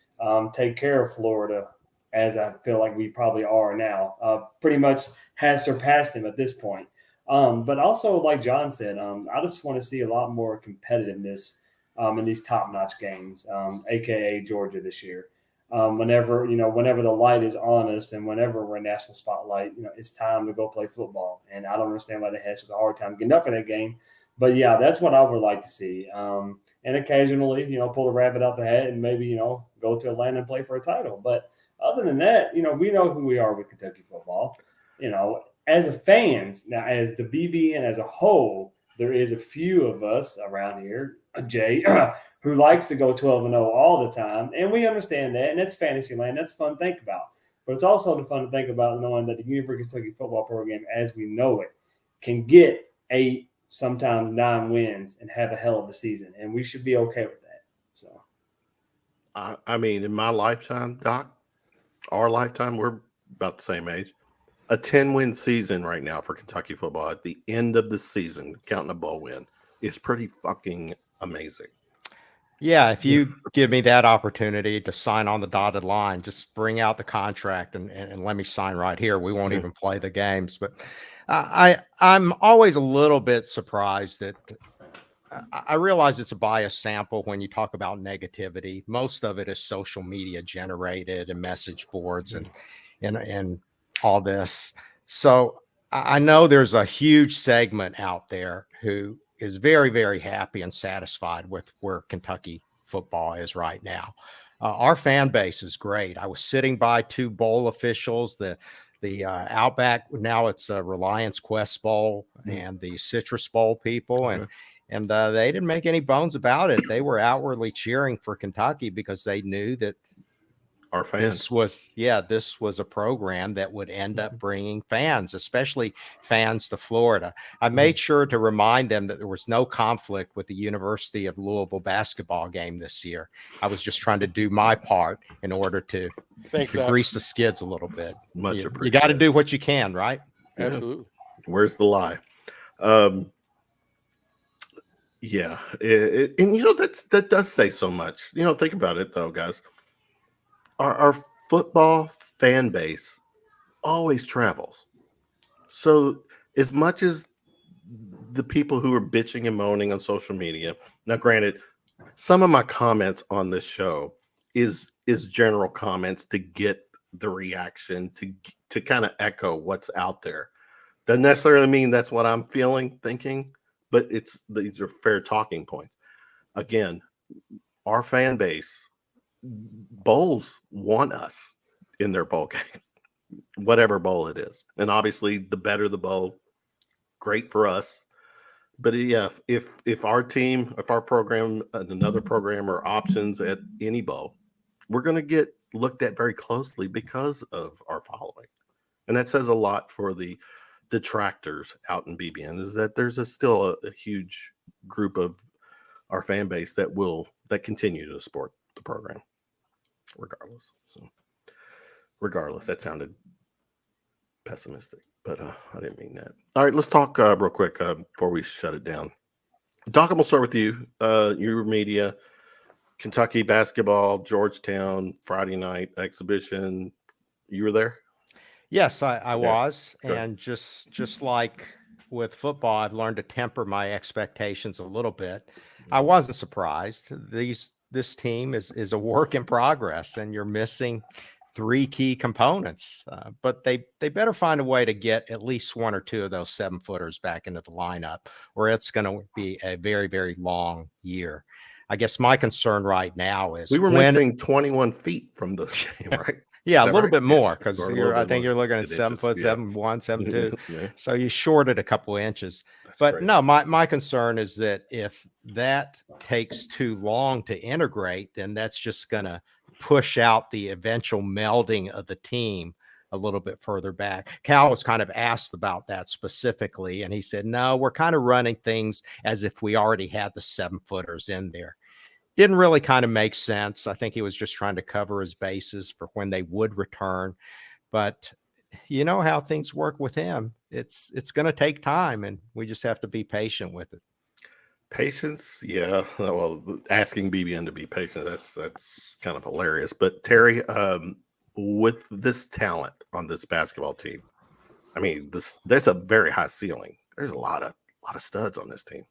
Take care of Florida, as I feel like we probably are now. Pretty much has surpassed them at this point. But also, like John said, I just want to see a lot more competitiveness in these top-notch games, aka Georgia this year. Whenever the light is on us and whenever we're in national spotlight, it's time to go play football. And I don't understand why they had such a hard time getting up for that game. But yeah, that's what I would like to see. And occasionally, pull a rabbit out the hat and maybe, go to Atlanta and play for a title. But other than that, we know who we are with Kentucky football. As a fans, now as the BBN as a whole, there is a few of us around here, Jay, who likes to go 12-0 all the time. And we understand that. And that's fantasy land. That's fun to think about. But it's also fun to think about knowing that the University of Kentucky football program, as we know it, can get 8, sometimes 9 wins and have a hell of a season. And we should be okay with that. So, I mean, in my lifetime, Doc, our lifetime, we're about the same age. A 10-win season right now for Kentucky football at the end of the season, counting a bowl win, is pretty fucking amazing. Yeah, if you give me that opportunity to sign on the dotted line, just bring out the contract and let me sign right here. We won't even play the games. But I'm always a little bit surprised that I realize it's a biased sample when you talk about negativity. Most of it is social media generated and message boards and all this. So I know there's a huge segment out there who is very, very happy and satisfied with where Kentucky football is right now. Our fan base is great. I was sitting by 2 bowl officials, the Outback, now it's Reliance Quest Bowl and the Citrus Bowl people. And they didn't make any bones about it. They were outwardly cheering for Kentucky because they knew that our fans. This was a program that would end up bringing fans, especially fans to Florida. I made sure to remind them that there was no conflict with the University of Louisville basketball game this year. I was just trying to do my part in order to grease the skids a little bit. You got to do what you can, right? Absolutely. Where's the lie? Yeah. And that does say so much. Think about it though, guys. Our football fan base always travels. So as much as the people who are bitching and moaning on social media, now granted, some of my comments on this show is general comments to get the reaction, to kind of echo what's out there. Doesn't necessarily mean that's what I'm thinking, but these are fair talking points. Again, our fan base, bowls want us in their bowl game, whatever bowl it is. And obviously the better the bowl, great for us. But yeah, if our team, if our program and another program are options at any bowl, we're going to get looked at very closely because of our following. And that says a lot for the detractors out in BBN, is that there's still a huge group of our fan base that continue to support the program regardless. So regardless, that sounded pessimistic, but I didn't mean that. All right, let's talk real quick before we shut it down. Doc, I'm gonna start with you. Your media, Kentucky basketball, Georgetown, Friday night exhibition. You were there? Yes, I was. Good. And just like with football, I've learned to temper my expectations a little bit. I wasn't surprised. This team is a work in progress, and you're missing 3 key components. But they better find a way to get at least 1 or 2 of those 7-footers back into the lineup, or it's going to be a very, very long year. I guess my concern right now is we were missing 21 feet from the game, right? Yeah, a little bit more, because I think more. you're looking at 7 foot, 7'1", 7'2". Yeah. So you shorted a couple inches. That's But no, my concern is that if that takes too long to integrate, then that's just going to push out the eventual melding of the team a little bit further back. Cal was kind of asked about that specifically, and he said, no, we're kind of running things as if we already had the 7-footers in there. Didn't really kind of make sense. I think he was just trying to cover his bases for when they would return. But you know how things work with him. It's going to take time, and we just have to be patient with it. Patience, yeah. Well, asking BBN to be patient, that's kind of hilarious. But Terry, with this talent on this basketball team, I mean, there's a very high ceiling. There's a lot of studs on this team.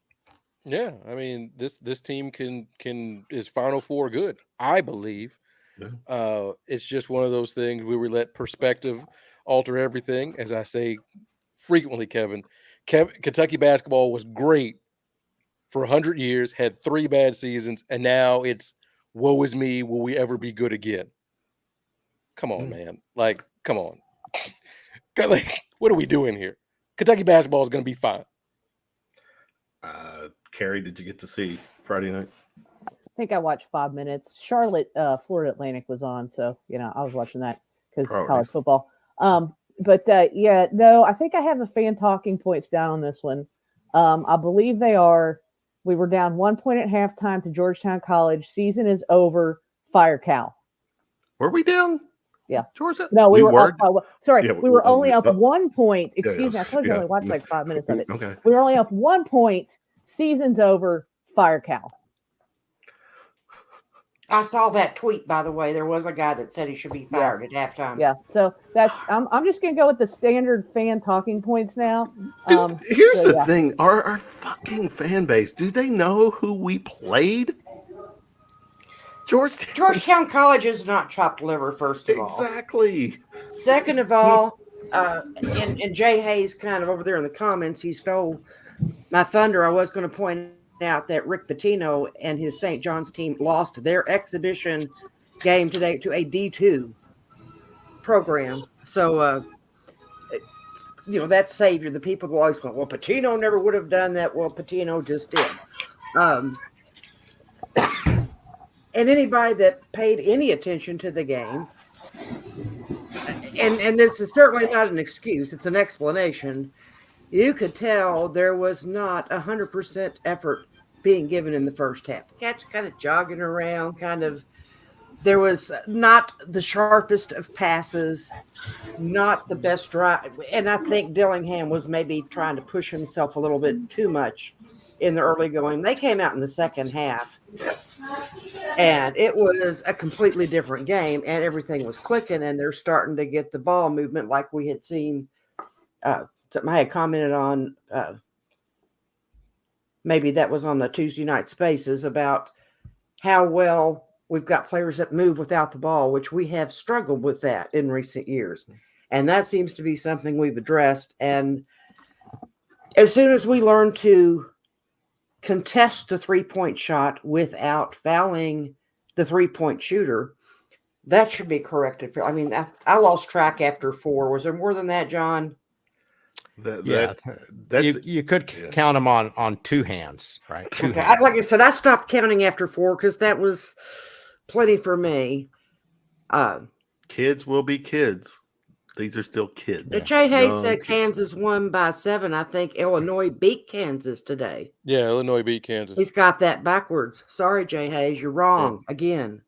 Yeah, I mean, this team is Final Four good, I believe. Yeah. It's just one of those things where we let perspective alter everything. As I say frequently, Kevin, Kentucky basketball was great for 100 years, had 3 bad seasons, and now it's woe is me, will we ever be good again? Come on, man. Like, come on. Like, what are we doing here? Kentucky basketball is going to be fine. Carrie, did you get to see Friday night? I think I watched 5 minutes. Charlotte, Florida Atlantic was on, so I was watching that because college Priorities. football. But no, I think I have the fan talking points down on this one. I believe they are. We were down 1 point at halftime to Georgetown College. Season is over. Fire Cal. Were we down? Yeah. Georgia? No, we were up. Sorry, Yeah, we were only up 1 point. Yeah, Excuse me. I told you I only watched like 5 minutes of it. Okay. We were only up 1 point. Season's over. Fire Cal. I saw that tweet, by the way. There was a guy that said he should be fired at halftime. Yeah, so that's I'm just gonna go with the standard fan talking points now. Dude, here's the thing: our fucking fan base. Do they know who we played? Georgetown College is not chopped liver. First of all, exactly. Second of all, and Jay Hayes kind of over there in the comments, he stole my thunder. I was going to point out that Rick Pitino and his St. John's team lost their exhibition game today to a D2 program. So, that savior, the people who always go, well, Pitino never would have done that. Well, Pitino just did. And anybody that paid any attention to the game, and this is certainly not an excuse, it's an explanation. You could tell there was not 100% effort being given in the first half. The Cats kind of jogging around, there was not the sharpest of passes, not the best drive. And I think Dillingham was maybe trying to push himself a little bit too much in the early going. They came out in the second half, and it was a completely different game, and everything was clicking, and they're starting to get the ball movement like we had seen. Something I had commented on, maybe that was on the Tuesday night spaces, about how well we've got players that move without the ball, which we have struggled with that in recent years. And that seems to be something we've addressed. And as soon as we learn to contest the 3-point shot without fouling the 3-point shooter, that should be corrected. I mean, I lost track after 4. Was there more than that, John? That's you could count them on 2 hands, right? Two Okay. hands. Like I said, I stopped counting after 4 because that was plenty for me. Kids will be kids. These are still kids. Jay Hayes Young said kids. Kansas won by 7. I think Illinois beat Kansas today. Yeah, Illinois beat Kansas. He's got that backwards. Sorry, Jay Hayes, you're wrong again.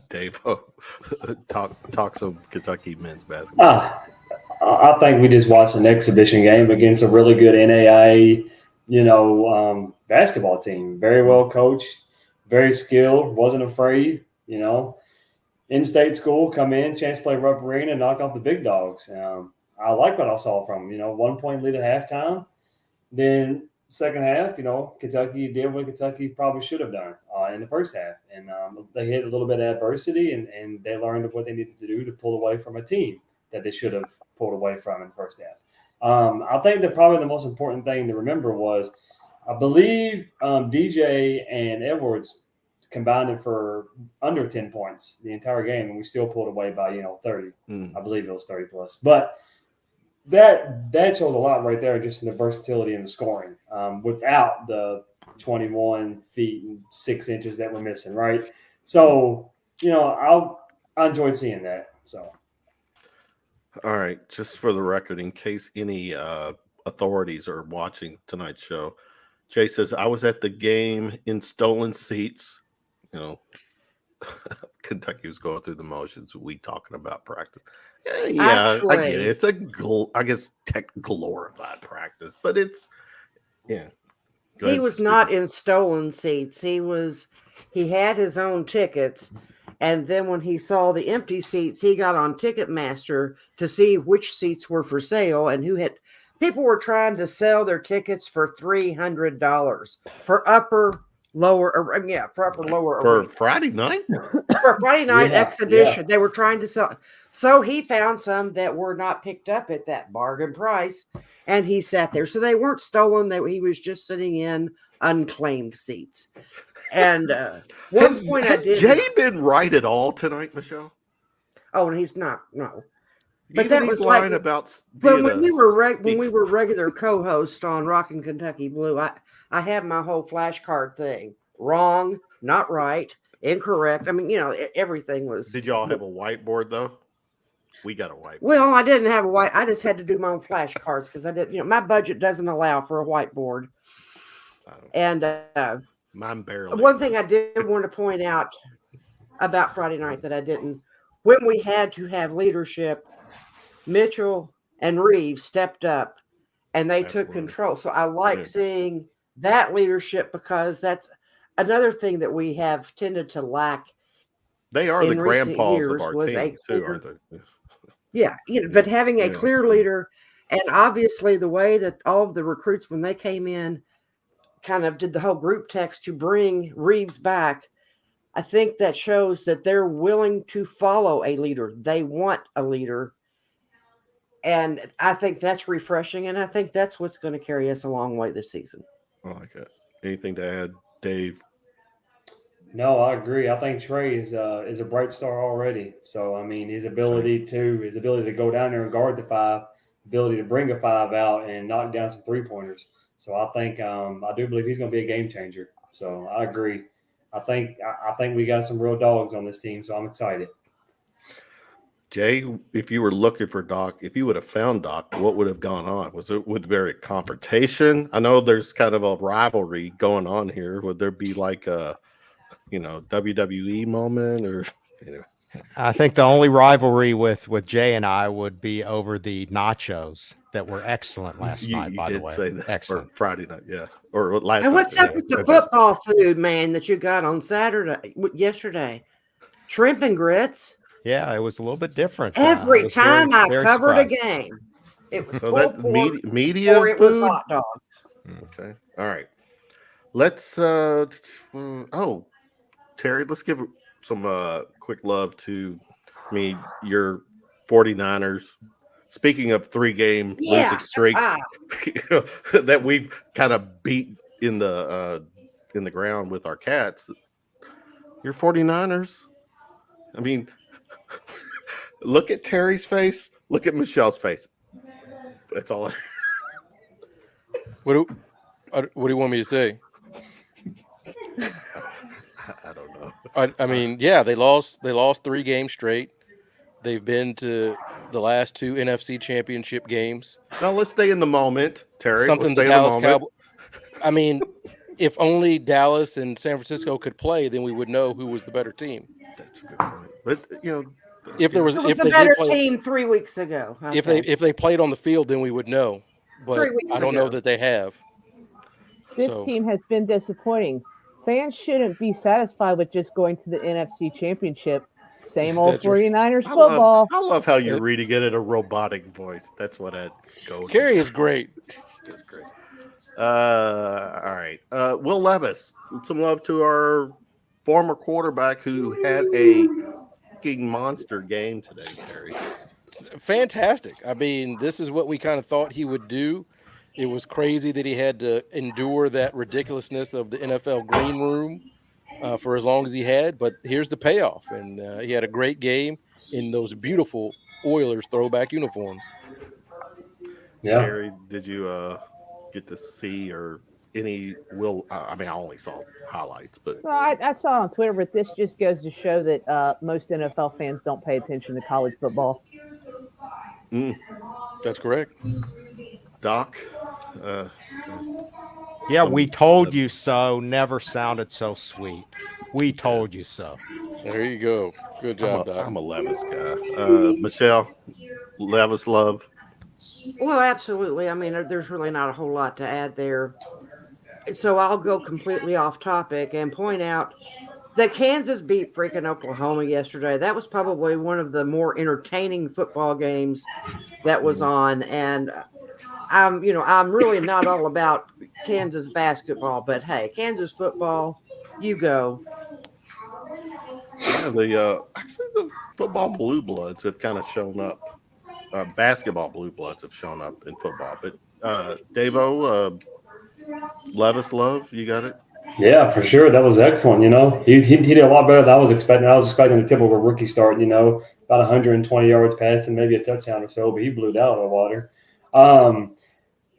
Dave, talk some Kentucky men's basketball. I think we just watched an exhibition game against a really good NAIA, basketball team. Very well coached, very skilled, wasn't afraid, in-state school, come in, chance to play Rupp Arena, and knock off the big dogs. I like what I saw from them. 1 point lead at halftime. Then second half, Kentucky did what Kentucky probably should have done in the first half. And they hit a little bit of adversity, and they learned what they needed to do to pull away from a team that they should have pulled away from in the first half. I think that probably the most important thing to remember was, I believe DJ and Edwards combined it for under 10 points the entire game, and we still pulled away by 30. I believe it was 30 plus. But that shows a lot right there, just in the versatility and the scoring, without the 21 feet and 6 inches that we're missing, right? So, I enjoyed seeing that. So, All right, just for the record, in case any authorities are watching tonight's show, Jay says, I was at the game in stolen seats. Kentucky was going through the motions. We talking about practice. Yeah, Actually, I get it. It's I guess glorified practice, but it's Go he ahead. was not in stolen seats. He had his own tickets. And then when he saw the empty seats, he got on Ticketmaster to see which seats were for sale and people were trying to sell their tickets for $300 for upper lower for Friday night. For a Friday night exhibition. Yeah. They were trying to sell. So he found some that were not picked up at that bargain price, and he sat there. So they weren't stolen. He was just sitting in unclaimed seats. And one point I has did. Jay been right at all tonight, Michelle? Oh, and he's not. No. But Even that his was like line about But being when a we were regular co-hosts on Rockin' Kentucky Blue, I had my whole flashcard thing. Wrong, not right, incorrect. I mean, everything was. Did y'all have a whiteboard though? We got a whiteboard. Well, I didn't have a white. I just had to do my own flashcards because I didn't. My budget doesn't allow for a whiteboard. And mine barely. one thing I did want to point out about Friday night that I didn't, when we had to have leadership, Mitchell and Reeves stepped up and they took control. So I like seeing that leadership because that's another thing that we have tended to lack. They are the grandpas of our team too, aren't they? Yeah, but having a clear leader, and obviously the way that all of the recruits, when they came in, kind of did the whole group text to bring Reeves back. I think that shows that they're willing to follow a leader. They want a leader. And I think that's refreshing. And I think that's what's going to carry us a long way this season. I like it. Anything to add, Dave? No, I agree. I think Trey is a bright star already. So I mean, his ability to go down there and guard the five, ability to bring a five out and knock down some 3-pointers. So I think I do believe he's going to be a game changer. So I agree. I think we got some real dogs on this team. So I'm excited. Jay, if you were looking for Doc, if you would have found Doc, what would have gone on? Would there be a confrontation? I know there's kind of a rivalry going on here. Would there be like a WWE moment or I think the only rivalry with Jay and I would be over the nachos that were excellent last night. By the way, say that. Excellent. Or Friday night, yeah, or last. And what's night, up with the football food, man, that you got on yesterday? Shrimp and grits. Yeah, it was a little bit different. Every time I covered surprised. a game, it was so that media or it food? was hot dogs. Okay, all right. Let's. Terry, let's give some quick love to your 49ers. Speaking of 3-game losing streaks that we've kind of beat in the ground with our Cats, your 49ers. I mean, look at Terry's face. Look at Michelle's face. That's all. What do you want me to say? I don't know. I mean, yeah, they lost 3 games straight. They've been to the last 2 NFC championship games. Now let's stay in the moment, Terry. Something the Dallas Cowboys. I mean, if only Dallas and San Francisco could play, then we would know who was the better team. That's a good point. But if there was, it was the better team 3 weeks ago. If they played on the field, then we would know. But I don't know that they have. This team has been disappointing. Fans shouldn't be satisfied with just going to the NFC Championship. Same old 49ers football. I love how you're reading it in a robotic voice. That's what I go. Carrie is great. It's great. All right. Will Levis, some love to our former quarterback who had a fucking monster game today, Terry. Fantastic. I mean, this is what we kind of thought he would do. It was crazy that he had to endure that ridiculousness of the NFL green room for as long as he had, but here's the payoff. And he had a great game in those beautiful Oilers throwback uniforms. Yeah. Carrie, did you get to see or any I only saw highlights, but well, I saw on Twitter, but this just goes to show that most NFL fans don't pay attention to college football. That's correct. Doc, yeah, we told you so. Never sounded so sweet. We told you so. There you go. Good job, Doc. I'm a Levis guy. Michelle, Levis love. Well, absolutely. I mean, there's really not a whole lot to add there. So I'll go completely off topic and point out that Kansas beat freaking Oklahoma yesterday. That was probably one of the more entertaining football games that was on. And I'm really not all about Kansas basketball, but hey, Kansas football, you go. Yeah, actually the football blue bloods have kind of shown up. Basketball blue bloods have shown up in football, but Davo, Levis love, you got it. Yeah, for sure. That was excellent. He did a lot better than I was expecting. I was expecting a typical rookie start, about 120 yards passing, maybe a touchdown or so, but he blew it out of the water.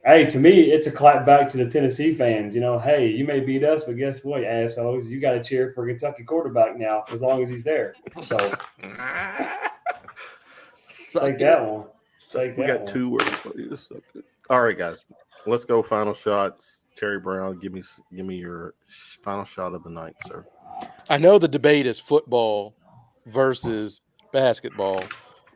Hey, to me, it's a clap back to the Tennessee fans. Hey, you may beat us, but guess what, assholes? You got to cheer for Kentucky quarterback now as long as he's there. So take that one. We got 2 words for you. All right, guys, let's go. Final shots. Terry Brown, give me your final shot of the night, sir. I know the debate is football versus basketball,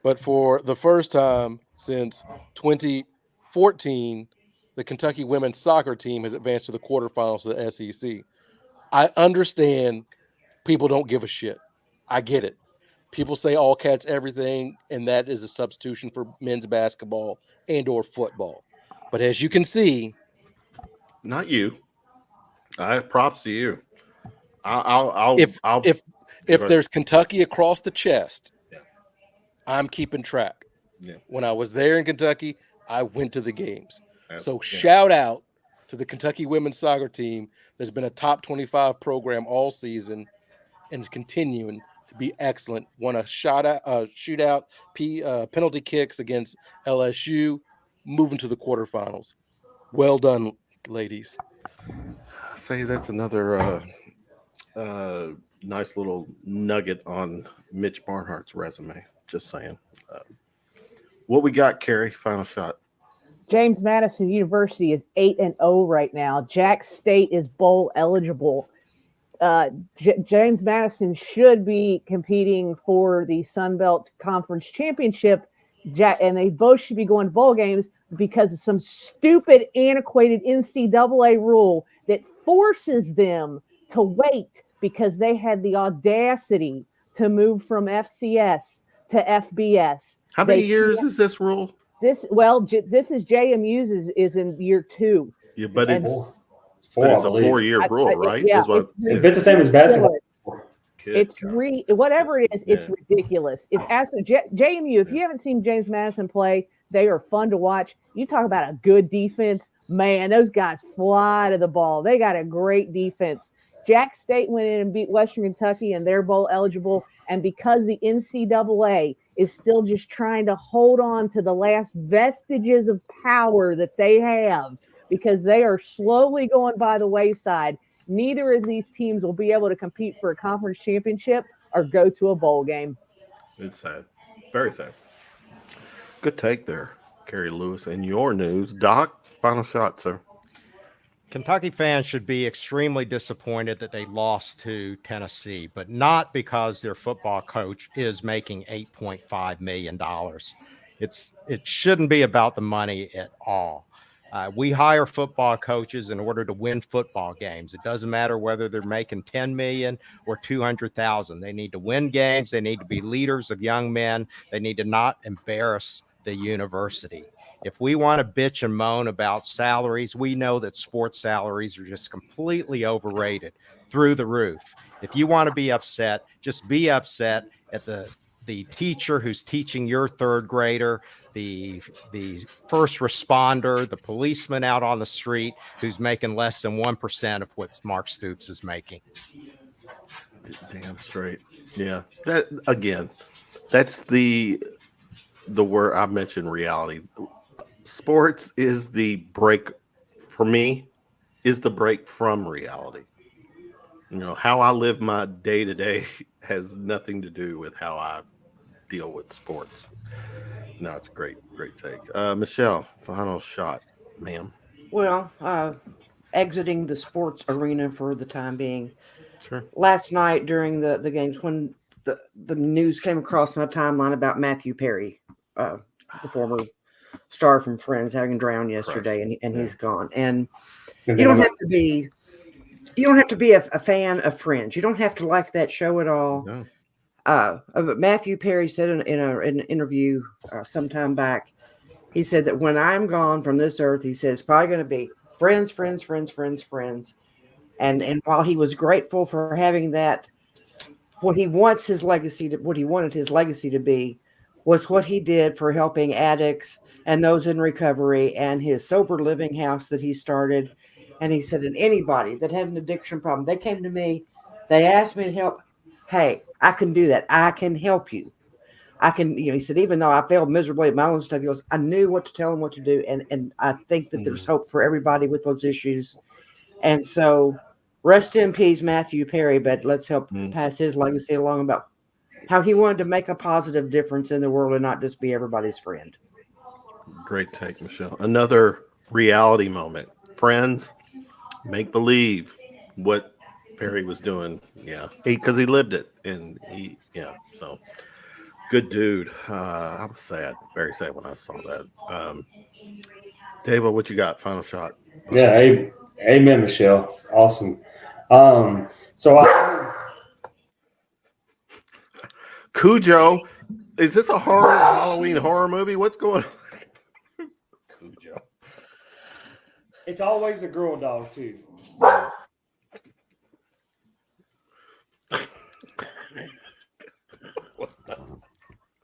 but for the first time since 2014, the Kentucky women's soccer team has advanced to the quarterfinals of the SEC. I understand people don't give a shit. I get it. People say all cats everything, and that is a substitution for men's basketball and or football. But as you can see, not you. I props to you. I'll if there's Kentucky across the chest, yeah. I'm keeping track. Yeah. When I was there in Kentucky, I went to the games. So yeah. Shout out to the Kentucky women's soccer team. There's been a top 25 program all season and is continuing to be excellent. Won a shootout, penalty kicks against LSU, moving to the quarterfinals. Well done, ladies. Say that's another nice little nugget on Mitch Barnhart's resume. Just saying. What we got, Carrie? Final shot. James Madison University is 8-0 right now. Jack State is bowl eligible. James Madison should be competing for the Sun Belt Conference Championship, and they both should be going to bowl games because of some stupid, antiquated NCAA rule that forces them to wait because they had the audacity to move from FCS to FBS. How many years is this rule? This is JMU's is in year 2. Yeah, but it's a 4-year rule, right? Yeah, if it's the same as basketball. Whatever it is, it's ridiculous. It's absolutely JMU. If you haven't seen James Madison play, they are fun to watch. You talk about a good defense, man. Those guys fly to the ball. They got a great defense. Jack State went in and beat Western Kentucky, and they're bowl eligible. And because the NCAA is still just trying to hold on to the last vestiges of power that they have, because they are slowly going by the wayside, neither of these teams will be able to compete for a conference championship or go to a bowl game. It's sad. Very sad. Good take there, Carrie Lewis. In your news, Doc, final shot, sir. Kentucky fans should be extremely disappointed that they lost to Tennessee, but not because their football coach is making $8.5 million. It shouldn't be about the money at all. We hire football coaches in order to win football games. It doesn't matter whether they're making $10 million or $200,000. They need to win games. They need to be leaders of young men. They need to not embarrass the university. If we want to bitch and moan about salaries, we know that sports salaries are just completely overrated through the roof. If you want to be upset, just be upset at the teacher who's teaching your third grader, the first responder, the policeman out on the street who's making less than 1% of what Mark Stoops is making. Damn straight. Yeah. That's the word I mentioned, reality. Sports is the break for me, is the break from reality. How I live my day to day has nothing to do with how I deal with sports. No, it's a great take. Michelle, final shot, ma'am. Well, exiting the sports arena for the time being. Sure. Last night during the games, when the news came across my timeline about Matthew Perry, the former star from Friends, having drowned yesterday, and he's gone. And you don't have to be a fan of Friends. You don't have to like that show at all. No. But Matthew Perry said in an interview sometime back, he said that when I'm gone from this earth, he said it's probably going to be friends. And while he was grateful for having that, what he wanted his legacy to be was what he did for helping addicts and those in recovery, and his sober living house that he started, And he said, and anybody that had an addiction problem, they came to me, they asked me to help. Hey, I can do that. I can help you. I can, he said, even though I failed miserably at my own stuff, he goes, I knew what to tell them what to do. And I think that there's hope for everybody with those issues. And so rest in peace, Matthew Perry, but let's help pass his legacy along about how he wanted to make a positive difference in the world and not just be everybody's friend. Great take, Michelle. Another reality moment. Friends, make believe what Perry was doing. Yeah. Because he lived it. And so good dude. I was sad, very sad when I saw that. Dave, what you got? Final shot. Yeah, amen, Michelle. Awesome. Cujo, is this a Halloween horror movie? What's going on? Cujo. It's always the girl dog too.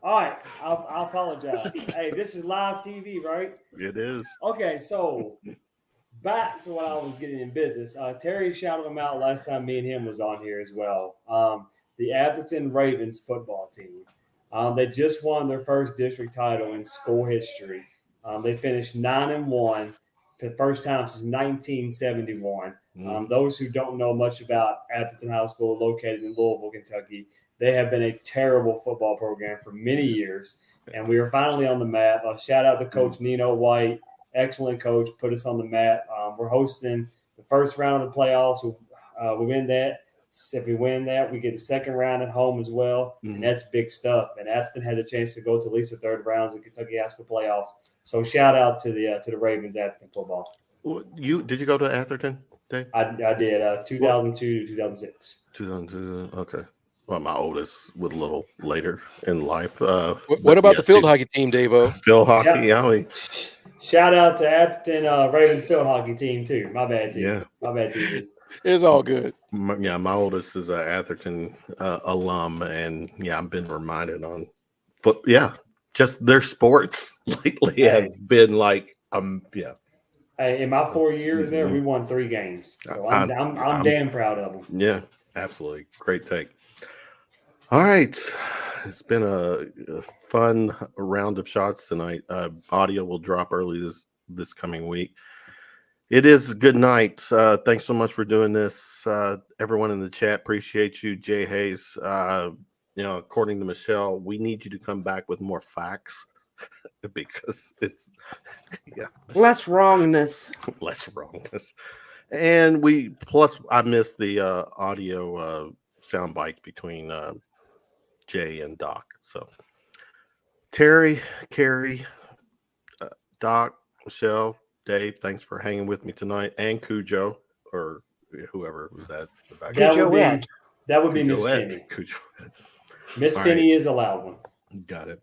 All right, I'll apologize. Hey, this is live TV, right? It is. Okay, so back to what I was getting in business. Terry shouted them out last time me and him was on here as well. The Atherton Ravens football team. They just won their first district title in school history. They finished 9-1 for the first time since 1971. Those who don't know much about Atherton High School, located in Louisville, Kentucky, they have been a terrible football program for many years, and we are finally on the map. Shout out to Coach Nino White, excellent coach, put us on the map. We're hosting the first round of the playoffs. We win that. If we win that, we get the second round at home as well, and that's big stuff. And Atherton had a chance to go to at least the third rounds of Kentucky High School playoffs. So shout out to the Ravens Atherton football. Did you go to Atherton, Dave? I did 2002 to 2006. 2002. Okay. Well, my oldest was a little later in life. What about the field hockey team, Dave-O? Field hockey, Shout out to Atherton Ravens field hockey team too. My bad team. Yeah. My bad team. It's all good. My oldest is an Atherton alum, and I've been reminded on, but just their sports lately have been like, Hey, in my 4 years there, we won 3 games. So I'm damn proud of them. Yeah, absolutely. Great take. All right. It's been a fun round of shots tonight. Audio will drop early this coming week. It is good night. Thanks so much for doing this. Everyone in the chat, appreciate you. Jay Hayes, according to Michelle, we need you to come back with more facts because it's less wrongness. And I missed the audio sound bites between Jay and Doc. So Terry, Carrie, Doc, Michelle, Dave, thanks for hanging with me tonight, and Cujo or whoever was that. That would be Miss Finney. Miss Finney is a loud one. Got it.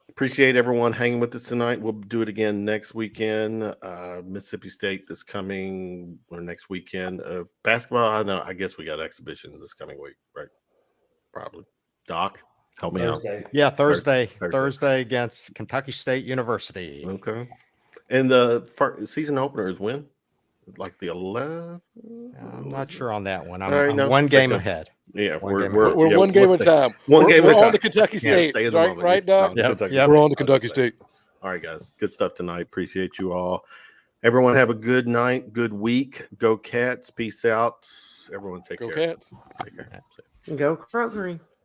Appreciate everyone hanging with us tonight. We'll do it again next weekend. Mississippi State this coming or next weekend. Basketball, I guess we got exhibitions this coming week, right? Probably. Doc, help me out. Yeah, Thursday against Kentucky State University. Okay. And the season opener is when? Like the 11th? I'm not sure on that one. I'm one game ahead. Yeah, we're one game at a time. We're on to Kentucky State, right, Doc? Yeah, we're on to Kentucky State. All right, guys. Good stuff tonight. Appreciate you all. Everyone have a good night, good week. Go Cats. Peace out. Everyone take care. Go Cats. Take care. Go Roogrie.